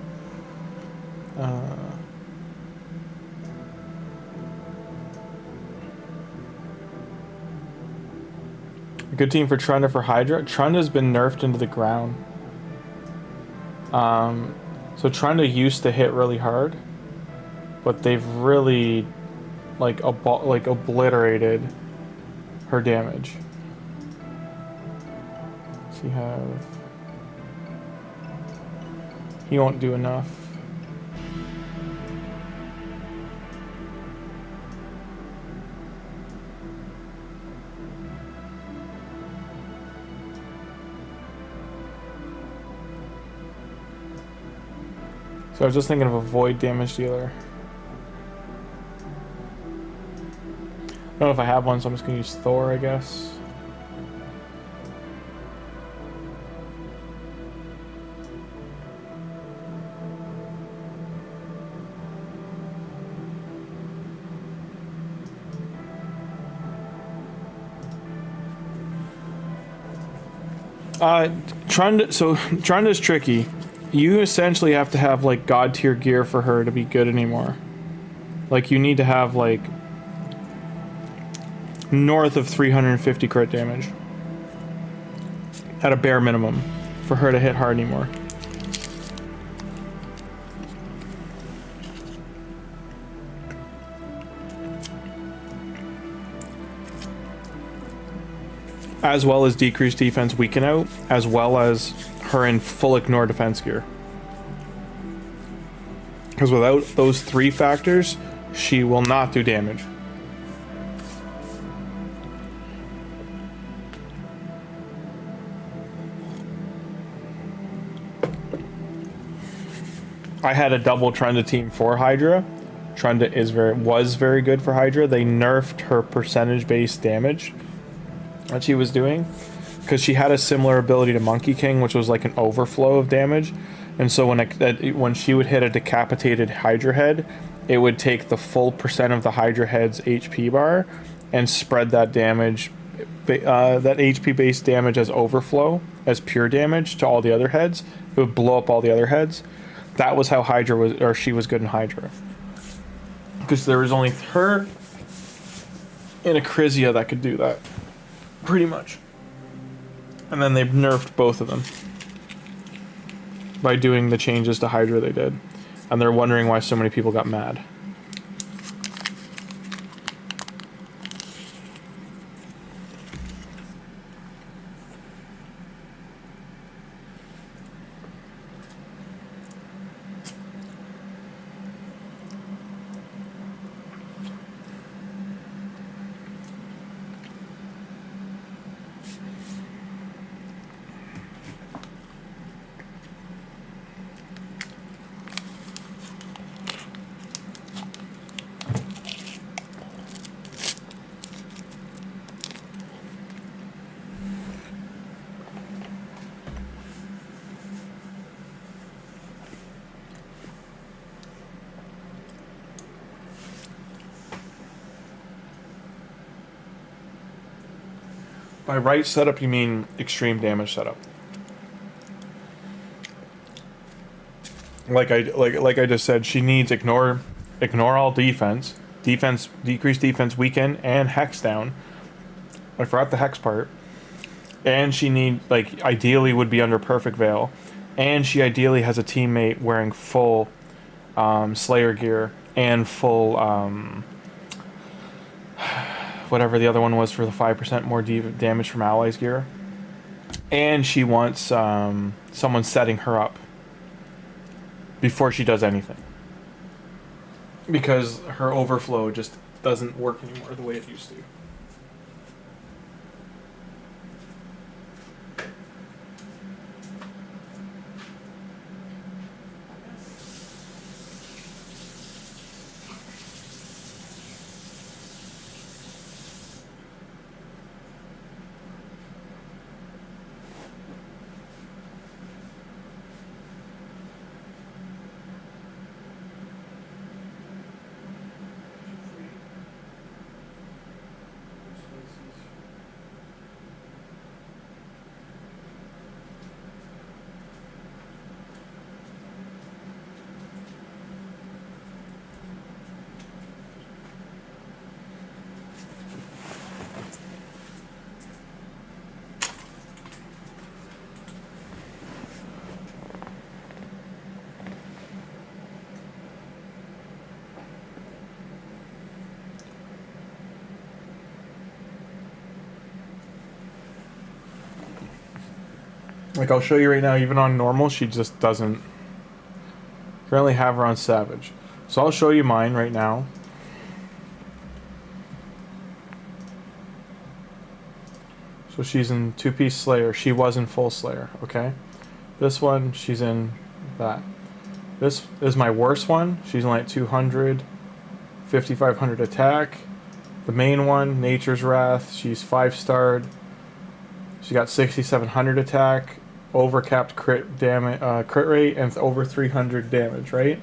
Good team for Trunda for Hydra. Trunda's been nerfed into the ground. So Trunda used to hit really hard, but they've really like obliterated her damage. So you have, he won't do enough. So I was just thinking of a void damage dealer. I don't know if I have one, so I'm just gonna use Thor, I guess. Trunda's tricky. You essentially have to have like god tier gear for her to be good anymore. Like you need to have like north of 350 crit damage. at a bare minimum for her to hit hard anymore. As well as decreased defense weaken out, as well as her in full ignore defense gear. Because without those 3 factors, she will not do damage. I had a double Trunda team for Hydra. Trunda was very good for Hydra. They nerfed her percentage-based damage that she was doing, because she had a similar ability to Monkey King, which was like an overflow of damage. And so when she would hit a decapitated Hydra head, it would take the full percent of the Hydra head's HP bar and spread that damage, that HP based damage as overflow, as pure damage to all the other heads. It would blow up all the other heads. That was how Hydra was, or she was good in Hydra. Because there was only her and Acrizia that could do that. Pretty much. And then they nerfed both of them by doing the changes to Hydra they did. And they're wondering why so many people got mad. By right setup, you mean extreme damage setup. Like I just said, she needs ignore all defense, decrease defense, weaken, and hex down. I forgot the hex part. And she ideally would be under perfect veil, and she ideally has a teammate wearing full Slayer gear and full whatever the other one was for the 5% more damage from allies gear. And she wants someone setting her up before she does anything. Because her overflow just doesn't work anymore the way it used to. Like, I'll show you right now, even on normal, she just doesn't currently have her on Savage. So I'll show you mine right now. So she's in 2-piece Slayer. She was in full Slayer, okay? This one, she's in that. This is my worst one. She's in like 200, 5,500 attack. The main one, Nature's Wrath, she's 5-starred. She got 6,700 attack, overcapped crit damage, crit rate, and over 300 damage. Right?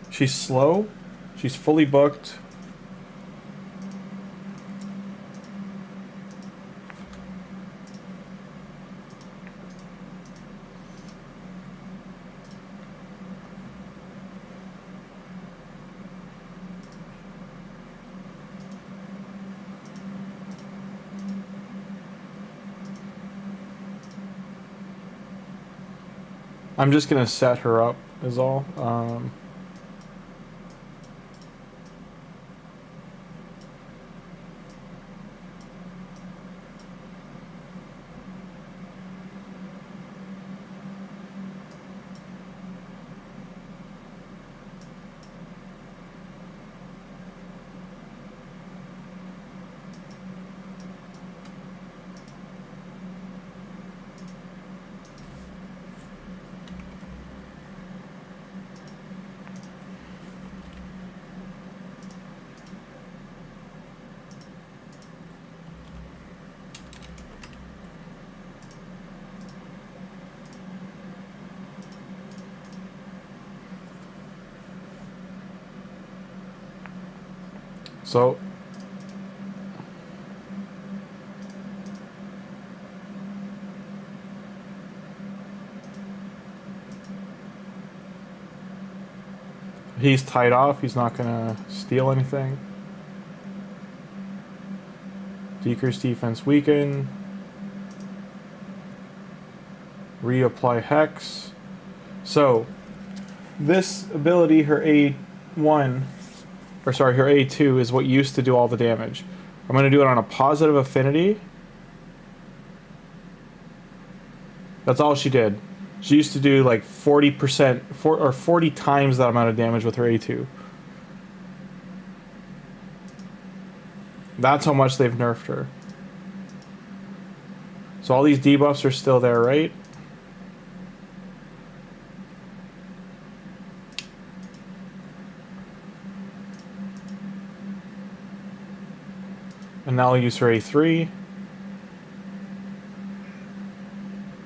She's slow. She's fully booked. I'm just gonna set her up is all. So he's tied off, he's not gonna steal anything. Decrease defense weaken. Reapply Hex. So this ability, her A1, or sorry, her A2 is what used to do all the damage. I'm going to do it on a positive affinity. That's all she did. She used to do like 40%, or 40 times that amount of damage with her A2. That's how much they've nerfed her. So all these debuffs are still there, right? And now I'll use her A3.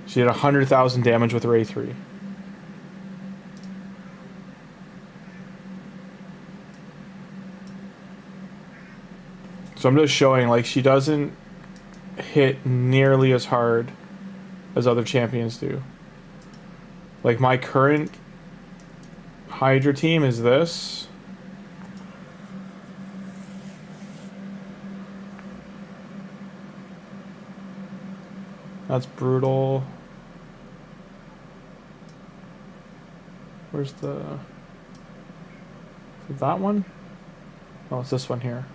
She did 100,000 damage with her A3. So I'm just showing, like, she doesn't hit nearly as hard as other champions do. Like, my current Hydra team is this. That's brutal. Where's the... Is it that one? Oh, it's this one here.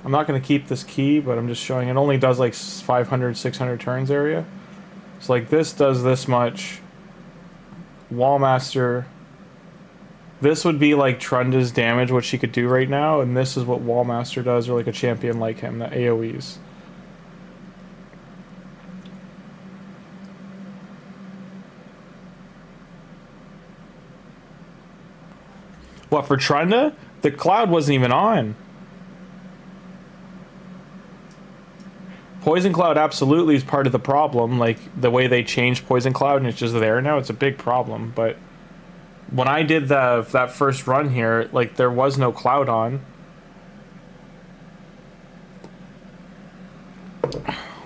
I'm not going to keep this key, but I'm just showing it only does like 500, 600 turns area. So like this does this much. Wallmaster. This would be like Trunda's damage, what she could do right now, and this is what Wallmaster does, or like a champion like him, the AoEs. What, for Trunda? The cloud wasn't even on. Poison Cloud absolutely is part of the problem, like the way they changed Poison Cloud and it's just there now, it's a big problem, but when I did that first run here, like there was no cloud on.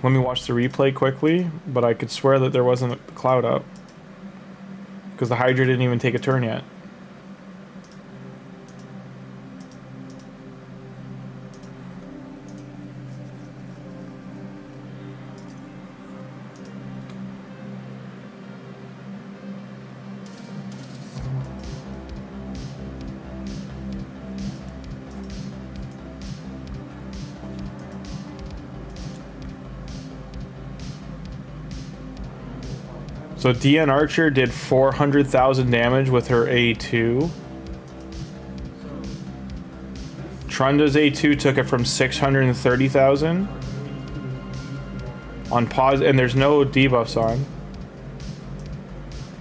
Let me watch the replay quickly, but I could swear that there wasn't a cloud up. Because the Hydra didn't even take a turn yet. So DN Archer did 400,000 damage with her A2. Trunda's A2 took it from 630,000 on pause, and there's no debuffs on.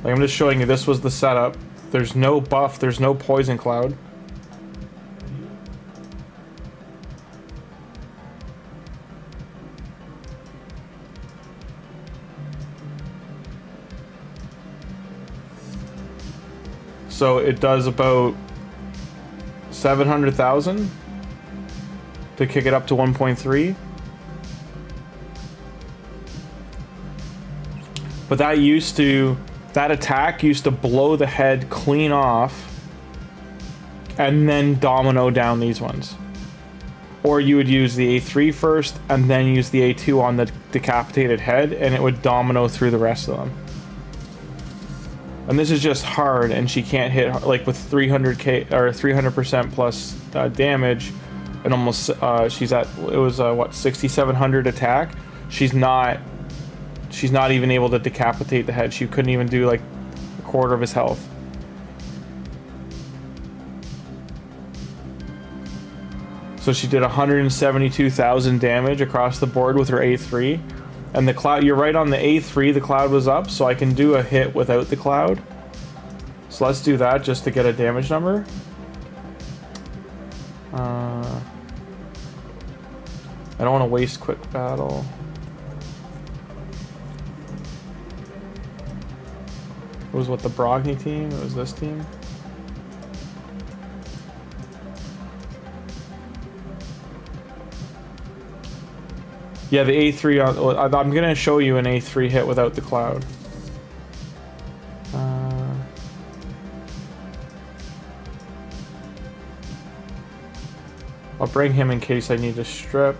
Like I'm just showing you, this was the setup. There's no buff, there's no Poison Cloud. So it does about 700,000 to kick it up to 1.3. But that attack used to blow the head clean off and then domino down these ones. Or you would use the A3 first and then use the A2 on the decapitated head and it would domino through the rest of them. And this is just hard, and she can't hit, like with 300k or 300% plus damage, and almost she's at, it was what, 6700 attack. She's not even able to decapitate the head. She couldn't even do like a quarter of his health. So she did 172,000 damage across the board with her A3. And the cloud, you're right on the A3, the cloud was up, so I can do a hit without the cloud. So let's do that just to get a damage number. I don't want to waste quick battle. It was what, the Brogni team? It was this team? Yeah, the A3, I'm going to show you an A3 hit without the cloud. I'll bring him in case I need to strip.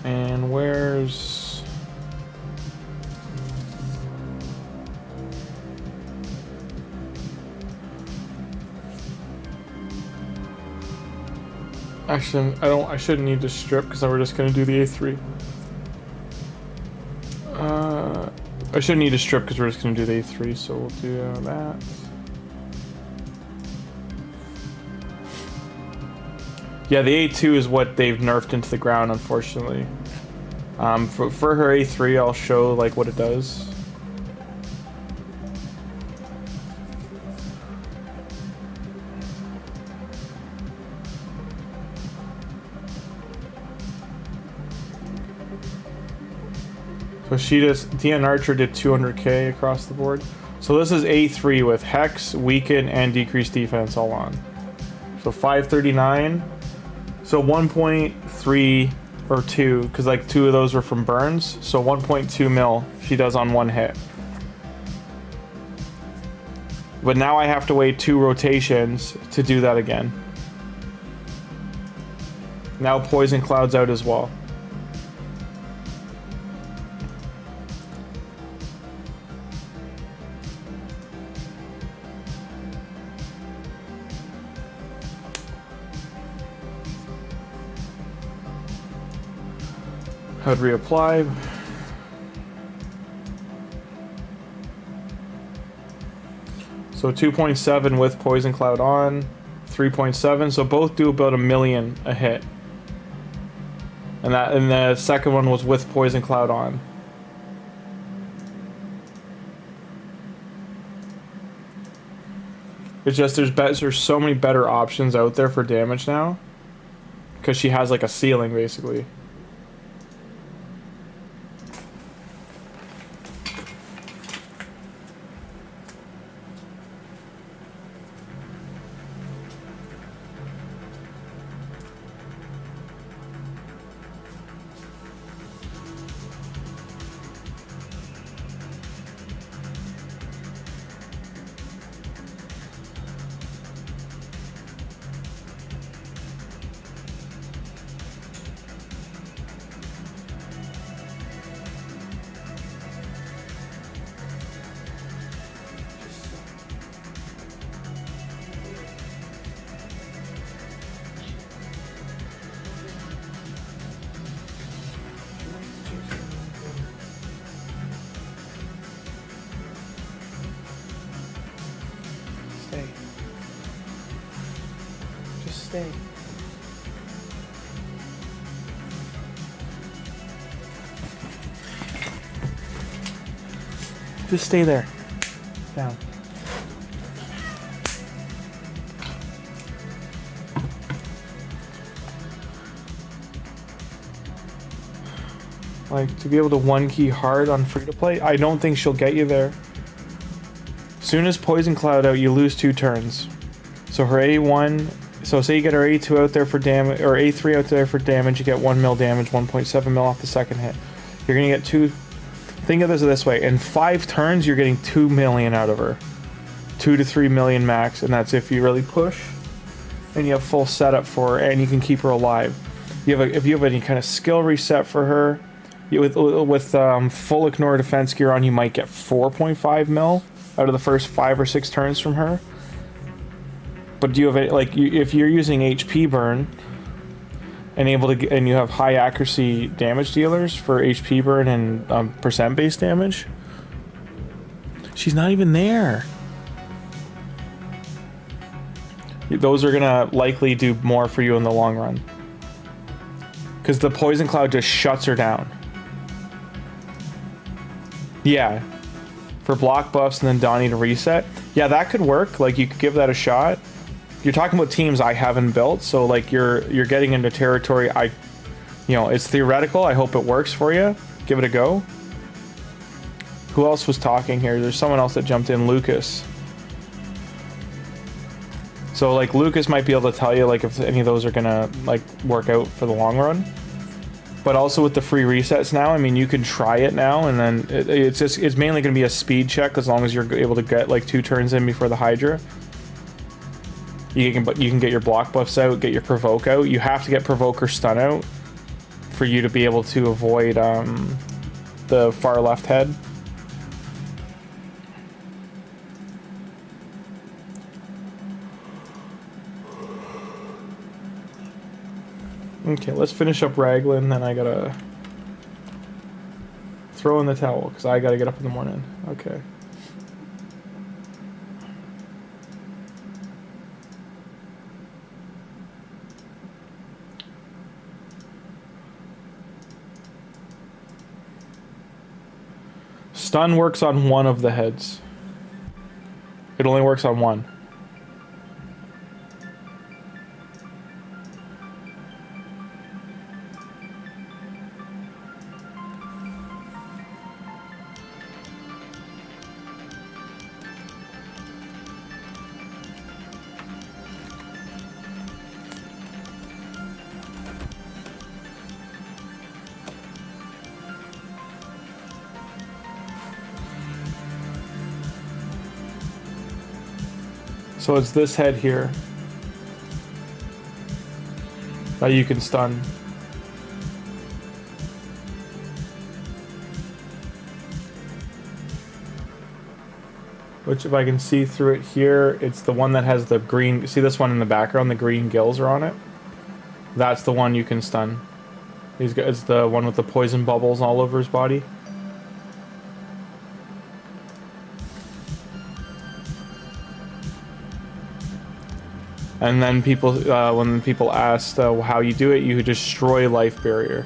And where's... Actually, I shouldn't need to strip because we're just gonna do the A3. I shouldn't need to strip because we're just gonna do the A3, so we'll do that. Yeah, the A2 is what they've nerfed into the ground, unfortunately. For her A3, I'll show like what it does. So she just, Deacon Archer did 200k across the board. So this is A3 with Hex, Weaken, and Decreased Defense all on. So 539. So 1.3 or 2, because like 2 of those were from burns. So 1.2 mil she does on one hit. But now I have to wait 2 rotations to do that again. Now Poison Cloud's out as well. I'd reapply. So 2.7 with Poison Cloud on, 3.7. So both do about 1 million a hit. And the second one was with Poison Cloud on. It's just there's so many better options out there for damage now, because she has like a ceiling basically. Stay. Just stay there. Down. Like, to be able to one key hard on free to play, I don't think she'll get you there. Soon as Poison Cloud out, you lose 2 turns. So her A1, so say you get her A2 out there for damage, or A3 out there for damage, you get 1 mil damage, 1.7 mil off the second hit. You're gonna get 2, think of this way, in 5 turns you're getting 2 million out of her. 2 to 3 million max, and that's if you really push, and you have full setup for her, and you can keep her alive. If you have any kind of skill reset for her, with full ignore defense gear on, you might get 4.5 mil out of the first 5 or 6 turns from her. But do you have like if you're using HP burn and and you have high accuracy damage dealers for HP burn and percent based damage, she's not even there. Those are gonna likely do more for you in the long run, because the Poison Cloud just shuts her down. Yeah, for block buffs and then Donnie to reset. Yeah, that could work. Like, you could give that a shot. You're talking about teams I haven't built, so like you're getting into territory. It's theoretical. I hope it works for you. Give it a go. Who else was talking here? There's someone else that jumped in, Lucas. So like Lucas might be able to tell you like if any of those are gonna like work out for the long run. But also with the free resets now, I mean, you can try it now, and then it's mainly going to be a speed check as long as you're able to get like 2 turns in before the Hydra. You can get your block buffs out, get your provoke out. You have to get provoke or stun out for you to be able to avoid the far left head. Okay, let's finish up Raglan, then I gotta throw in the towel, because I gotta get up in the morning. Okay. Stun works on one of the heads. It only works on one. So it's this head here that you can stun. Which, if I can see through it here, it's the one that has the green. See this one in the background? The green gills are on it. That's the one you can stun. It's the one with the poison bubbles all over his body. And then people, when people asked how you do it, you destroy life barrier.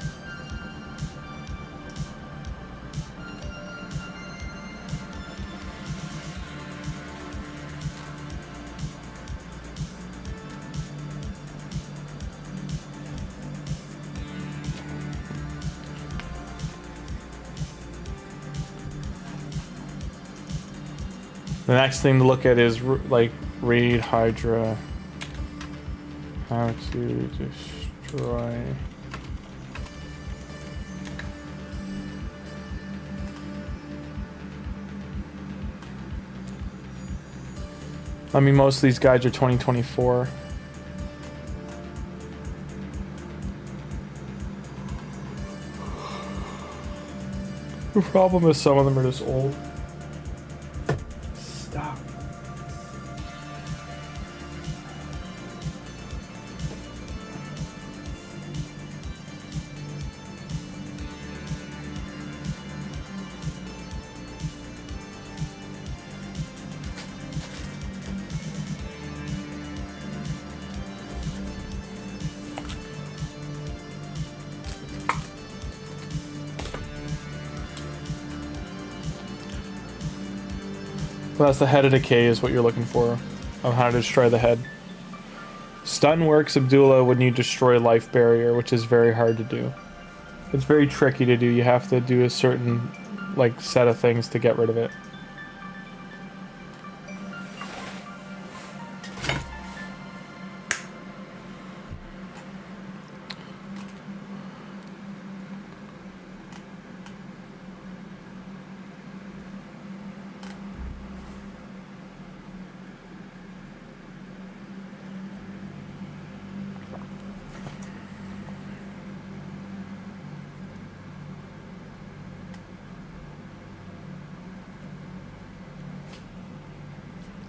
The next thing to look at is like raid Hydra. How to destroy. I mean, most of these guides are 2024. The problem is some of them are just old. Stop. Well, that's the head of decay is what you're looking for, of how to destroy the head. Stun works, Abdullah, when you destroy life barrier, which is very hard to do. It's very tricky to do. You have to do a certain, like, set of things to get rid of it.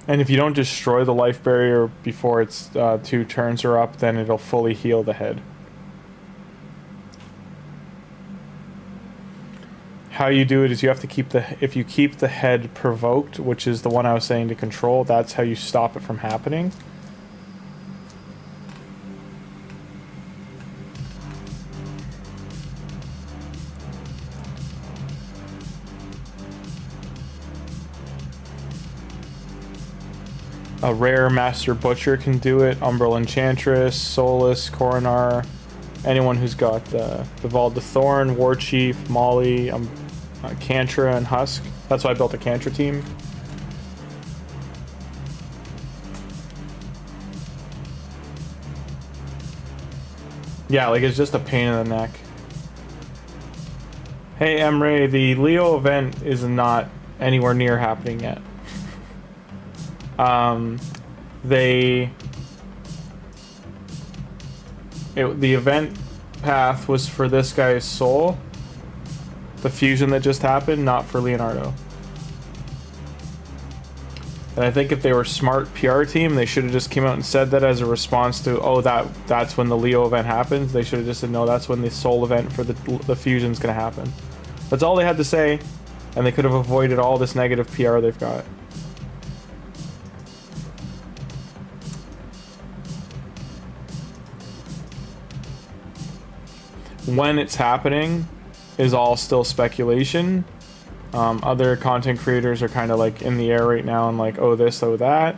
And if you don't destroy the life barrier before its 2 turns are up, then it'll fully heal the head. How you do it is you have to keep if you keep the head provoked, which is the one I was saying to control, that's how you stop it from happening. A rare Master Butcher can do it. Umbral Enchantress, Solus, Coronar, anyone who's got the Vault of Thorn, War Chief, Molly, Cantra, and Husk. That's why I built a Cantra team. Yeah, like it's just a pain in the neck. Hey Emre, the Leo event is not anywhere near happening yet. The event path was for this guy's soul, the fusion that just happened, not for Leonardo. And I think if they were smart PR team, they should have just came out and said that as a response to, oh, that's when the Leo event happens. They should have just said, no, that's when the soul event for the fusion's gonna happen. That's all they had to say, and they could have avoided all this negative PR they've got. When it's happening is all still speculation. Other content creators are kind of like in the air right now and like, oh this, oh that.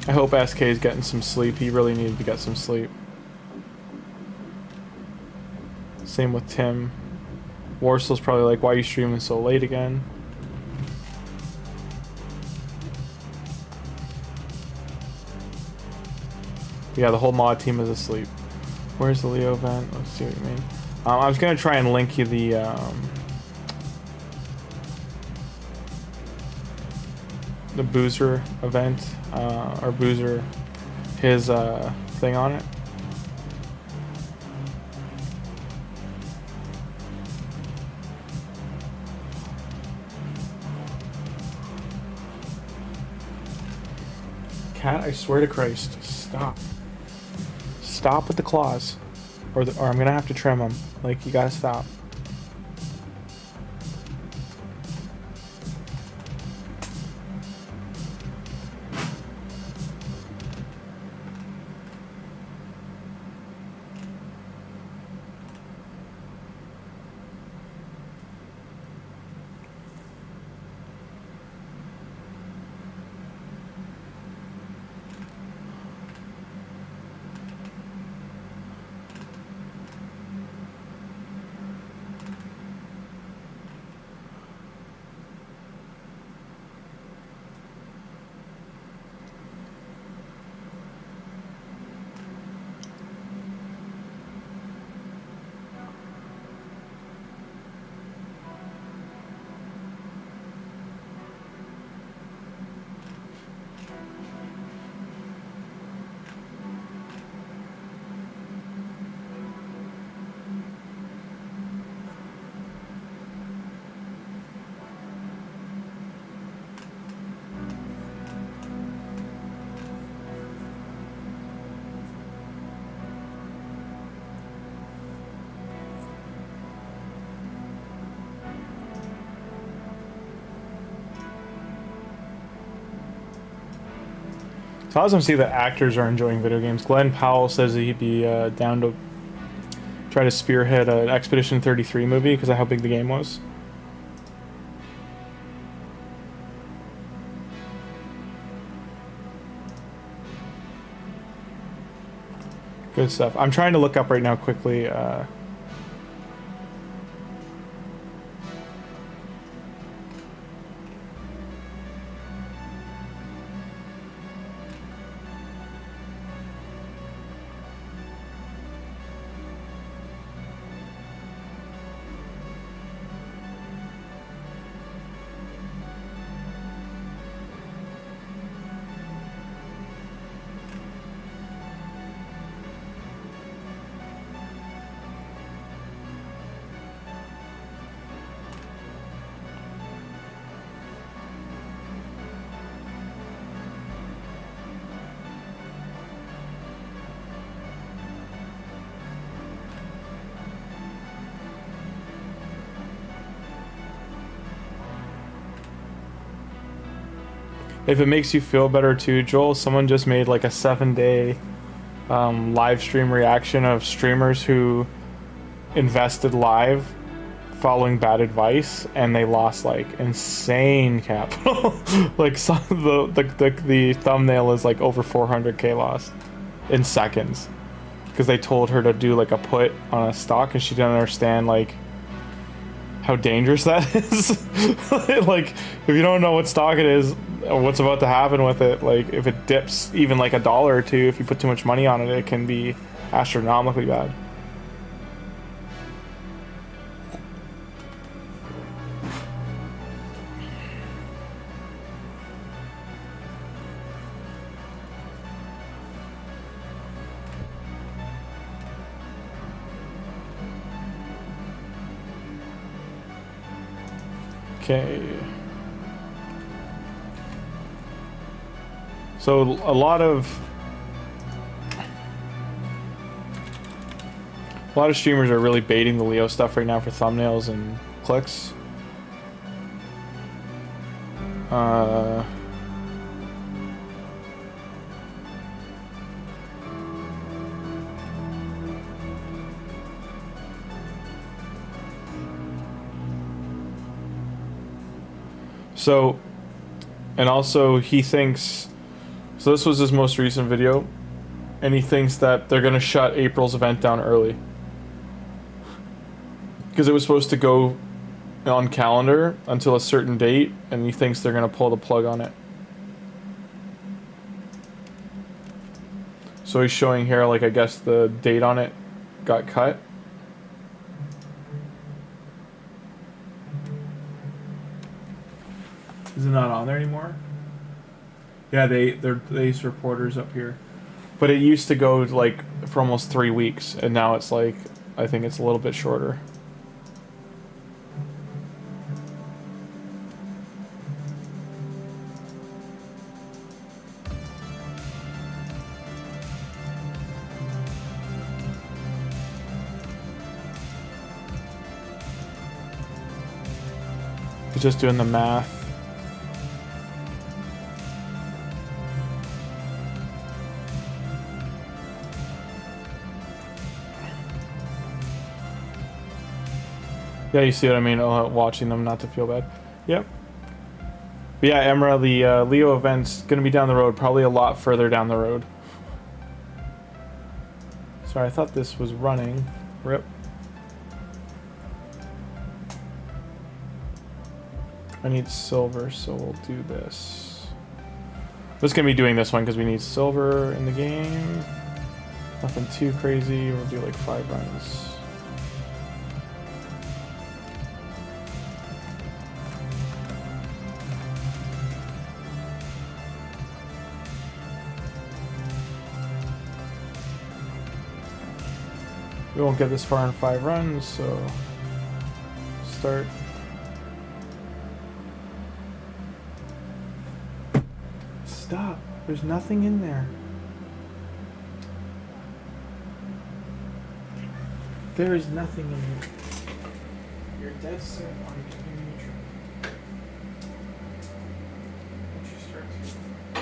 I hope SK is getting some sleep. He really needed to get some sleep. Same with Tim. Warsel's probably like, why are you streaming so late again? Yeah, the whole mod team is asleep. Where's the Leo event? Let's see what you mean. I was gonna try and link you the Boozer event, or Boozer, his thing on it. Cat, I swear to Christ, stop. Stop with the claws, or I'm gonna have to trim them. Like, you gotta stop. It's awesome to see that actors are enjoying video games. Glenn Powell says that he'd be down to try to spearhead an Expedition 33 movie because of how big the game was. Good stuff. I'm trying to look up right now quickly. If it makes you feel better too, Joel, someone just made like a 7-day live stream reaction of streamers who invested live following bad advice and they lost like insane capital. Like some the thumbnail is like over 400k lost in seconds because they told her to do like a put on a stock and she didn't understand like how dangerous that is. Like if you don't know what stock it is or what's about to happen with it, like if it dips even like $1 or $2, if you put too much money on it, it can be astronomically bad. Okay. So a lot of streamers are really baiting the Leo stuff right now for thumbnails and clicks. So, and also he thinks, so this was his most recent video, and he thinks that they're going to shut April's event down early. Because it was supposed to go on calendar until a certain date, and he thinks they're going to pull the plug on it. So he's showing here, like, I guess the date on it got cut. Is it not on there anymore? Yeah, they're these reporters up here. But it used to go like for almost 3 weeks, and now it's like, I think it's a little bit shorter. He's just doing the math. Yeah, you see what I mean? Watching them, not to feel bad. Yep. But yeah, Emra, the Leo event's going to be down the road, probably a lot further down the road. Sorry, I thought this was running. Rip. I need silver, so we'll do this. I'm just going to be doing this one because we need silver in the game. Nothing too crazy. We'll do like 5 runs. We won't get this far in 5 runs, so start. Stop. There's nothing in there. There is nothing in here. You're dead set on doing your trick. Don't you start to...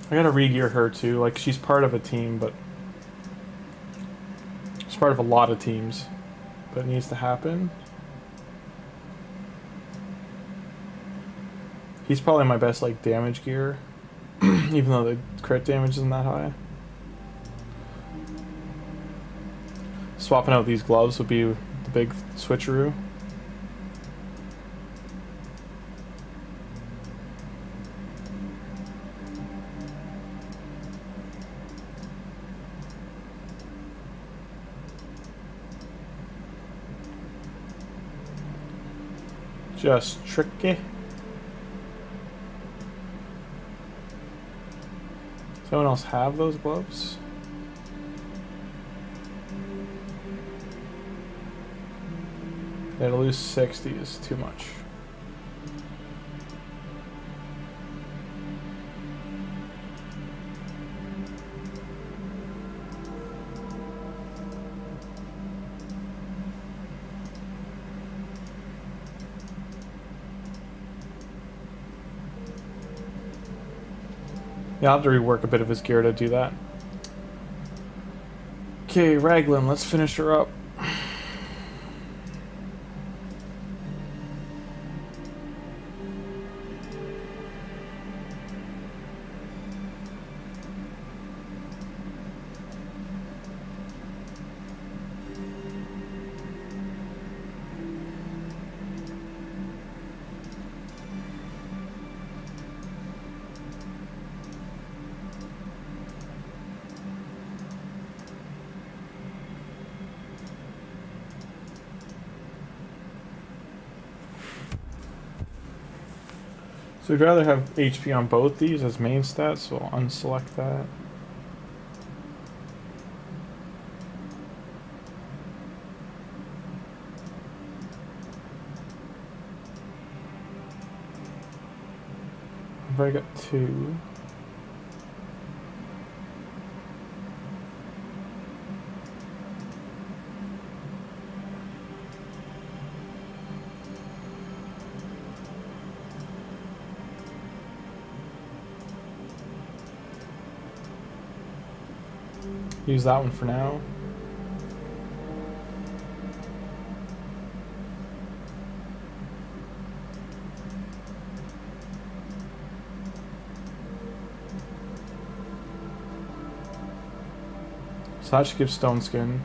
I gotta re-gear her too. Like, she's part of a team, but she's part of a lot of teams. But it needs to happen. He's probably my best, like, damage gear. Even though the crit damage isn't that high. Swapping out these gloves would be the big switcheroo. Just tricky. Does anyone else have those gloves? Yeah, to lose 60 is too much. Yeah, I'll have to rework a bit of his gear to do that. Okay, Raglan, let's finish her up. So we'd rather have HP on both these as main stats, so I'll unselect that. I've already got 2. Use that one for now. So that should give Stone Skin.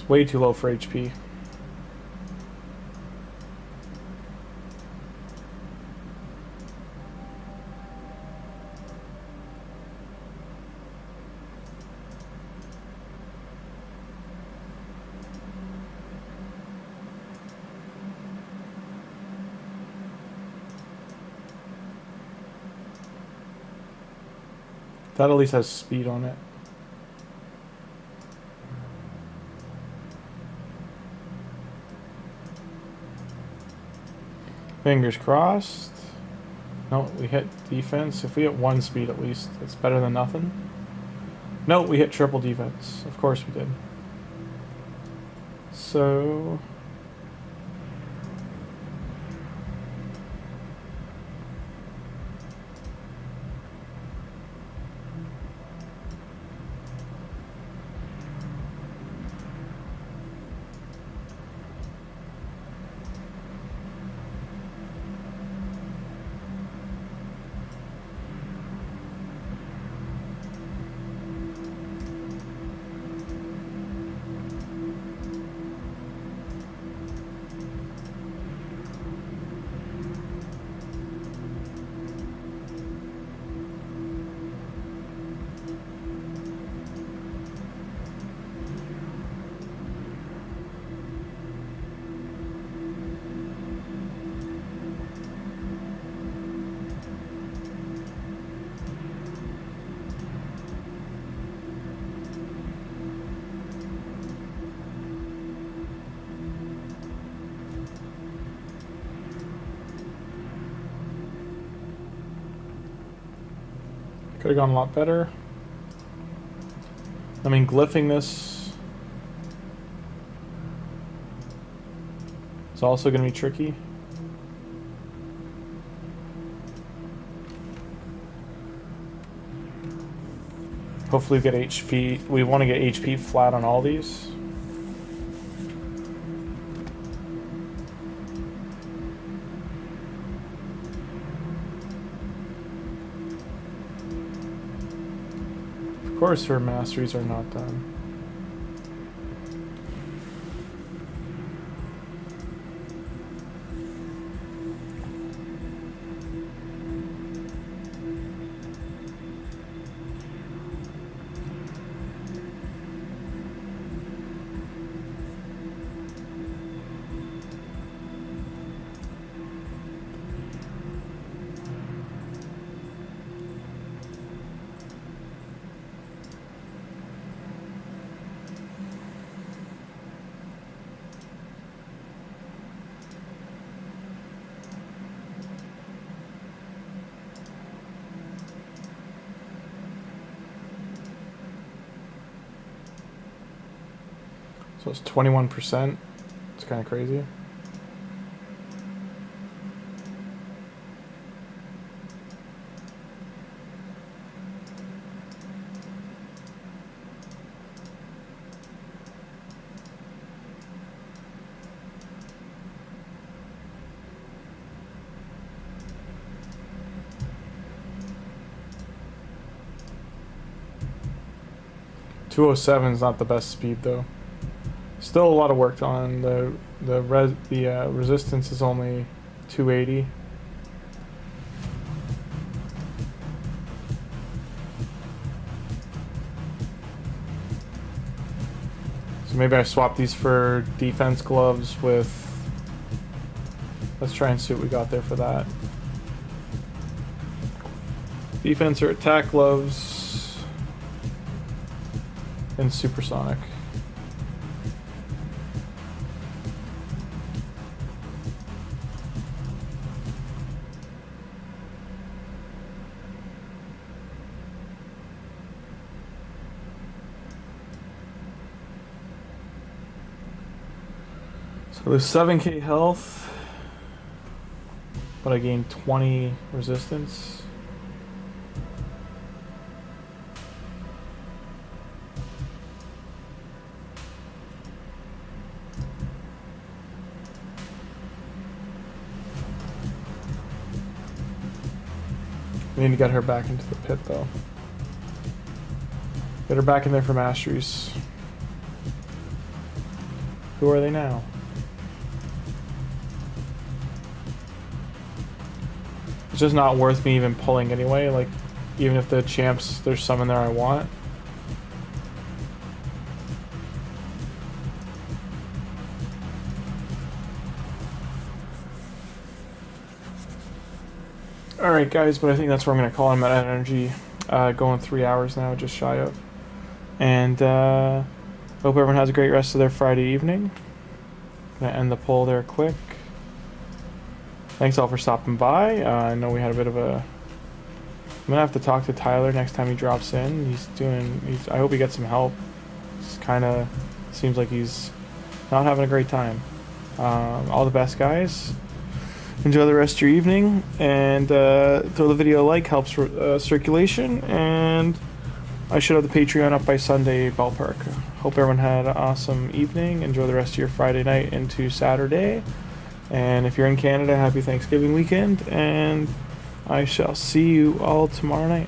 Way too low for HP. That at least has speed on it. Fingers crossed. No, we hit defense. If we hit 1 speed at least, it's better than nothing. No, we hit triple defense. Of course we did. So... Could have gone a lot better. I mean, glyphing this is also going to be tricky. Hopefully we get HP. We want to get HP flat on all these. Of course her masteries are not done. So it's 21%. It's kind of crazy. .207 is not the best speed though. Still a lot of work on. The resistance is only 280. So maybe I swap these for defense gloves with. Let's try and see what we got there for that. Defense or attack gloves and supersonic. So there's 7k health, but I gained 20 resistance. We need to get her back into the pit though. Get her back in there for masteries. Who are they now? It's just not worth me even pulling anyway, like, even if the champs, there's some in there I want. Alright guys, but I think that's where I'm going to call him at energy. Going 3 hours now, just shy of. And hope everyone has a great rest of their Friday evening. Gonna end the poll there quick. Thanks all for stopping by. I know we had a bit of a... I'm gonna have to talk to Tyler next time he drops in. I hope he gets some help. It's kinda seems like he's not having a great time. All the best, guys. Enjoy the rest of your evening, and throw the video a like, helps circulation, and I should have the Patreon up by Sunday ballpark. Hope everyone had an awesome evening. Enjoy the rest of your Friday night into Saturday. And if you're in Canada, happy Thanksgiving weekend, and I shall see you all tomorrow night.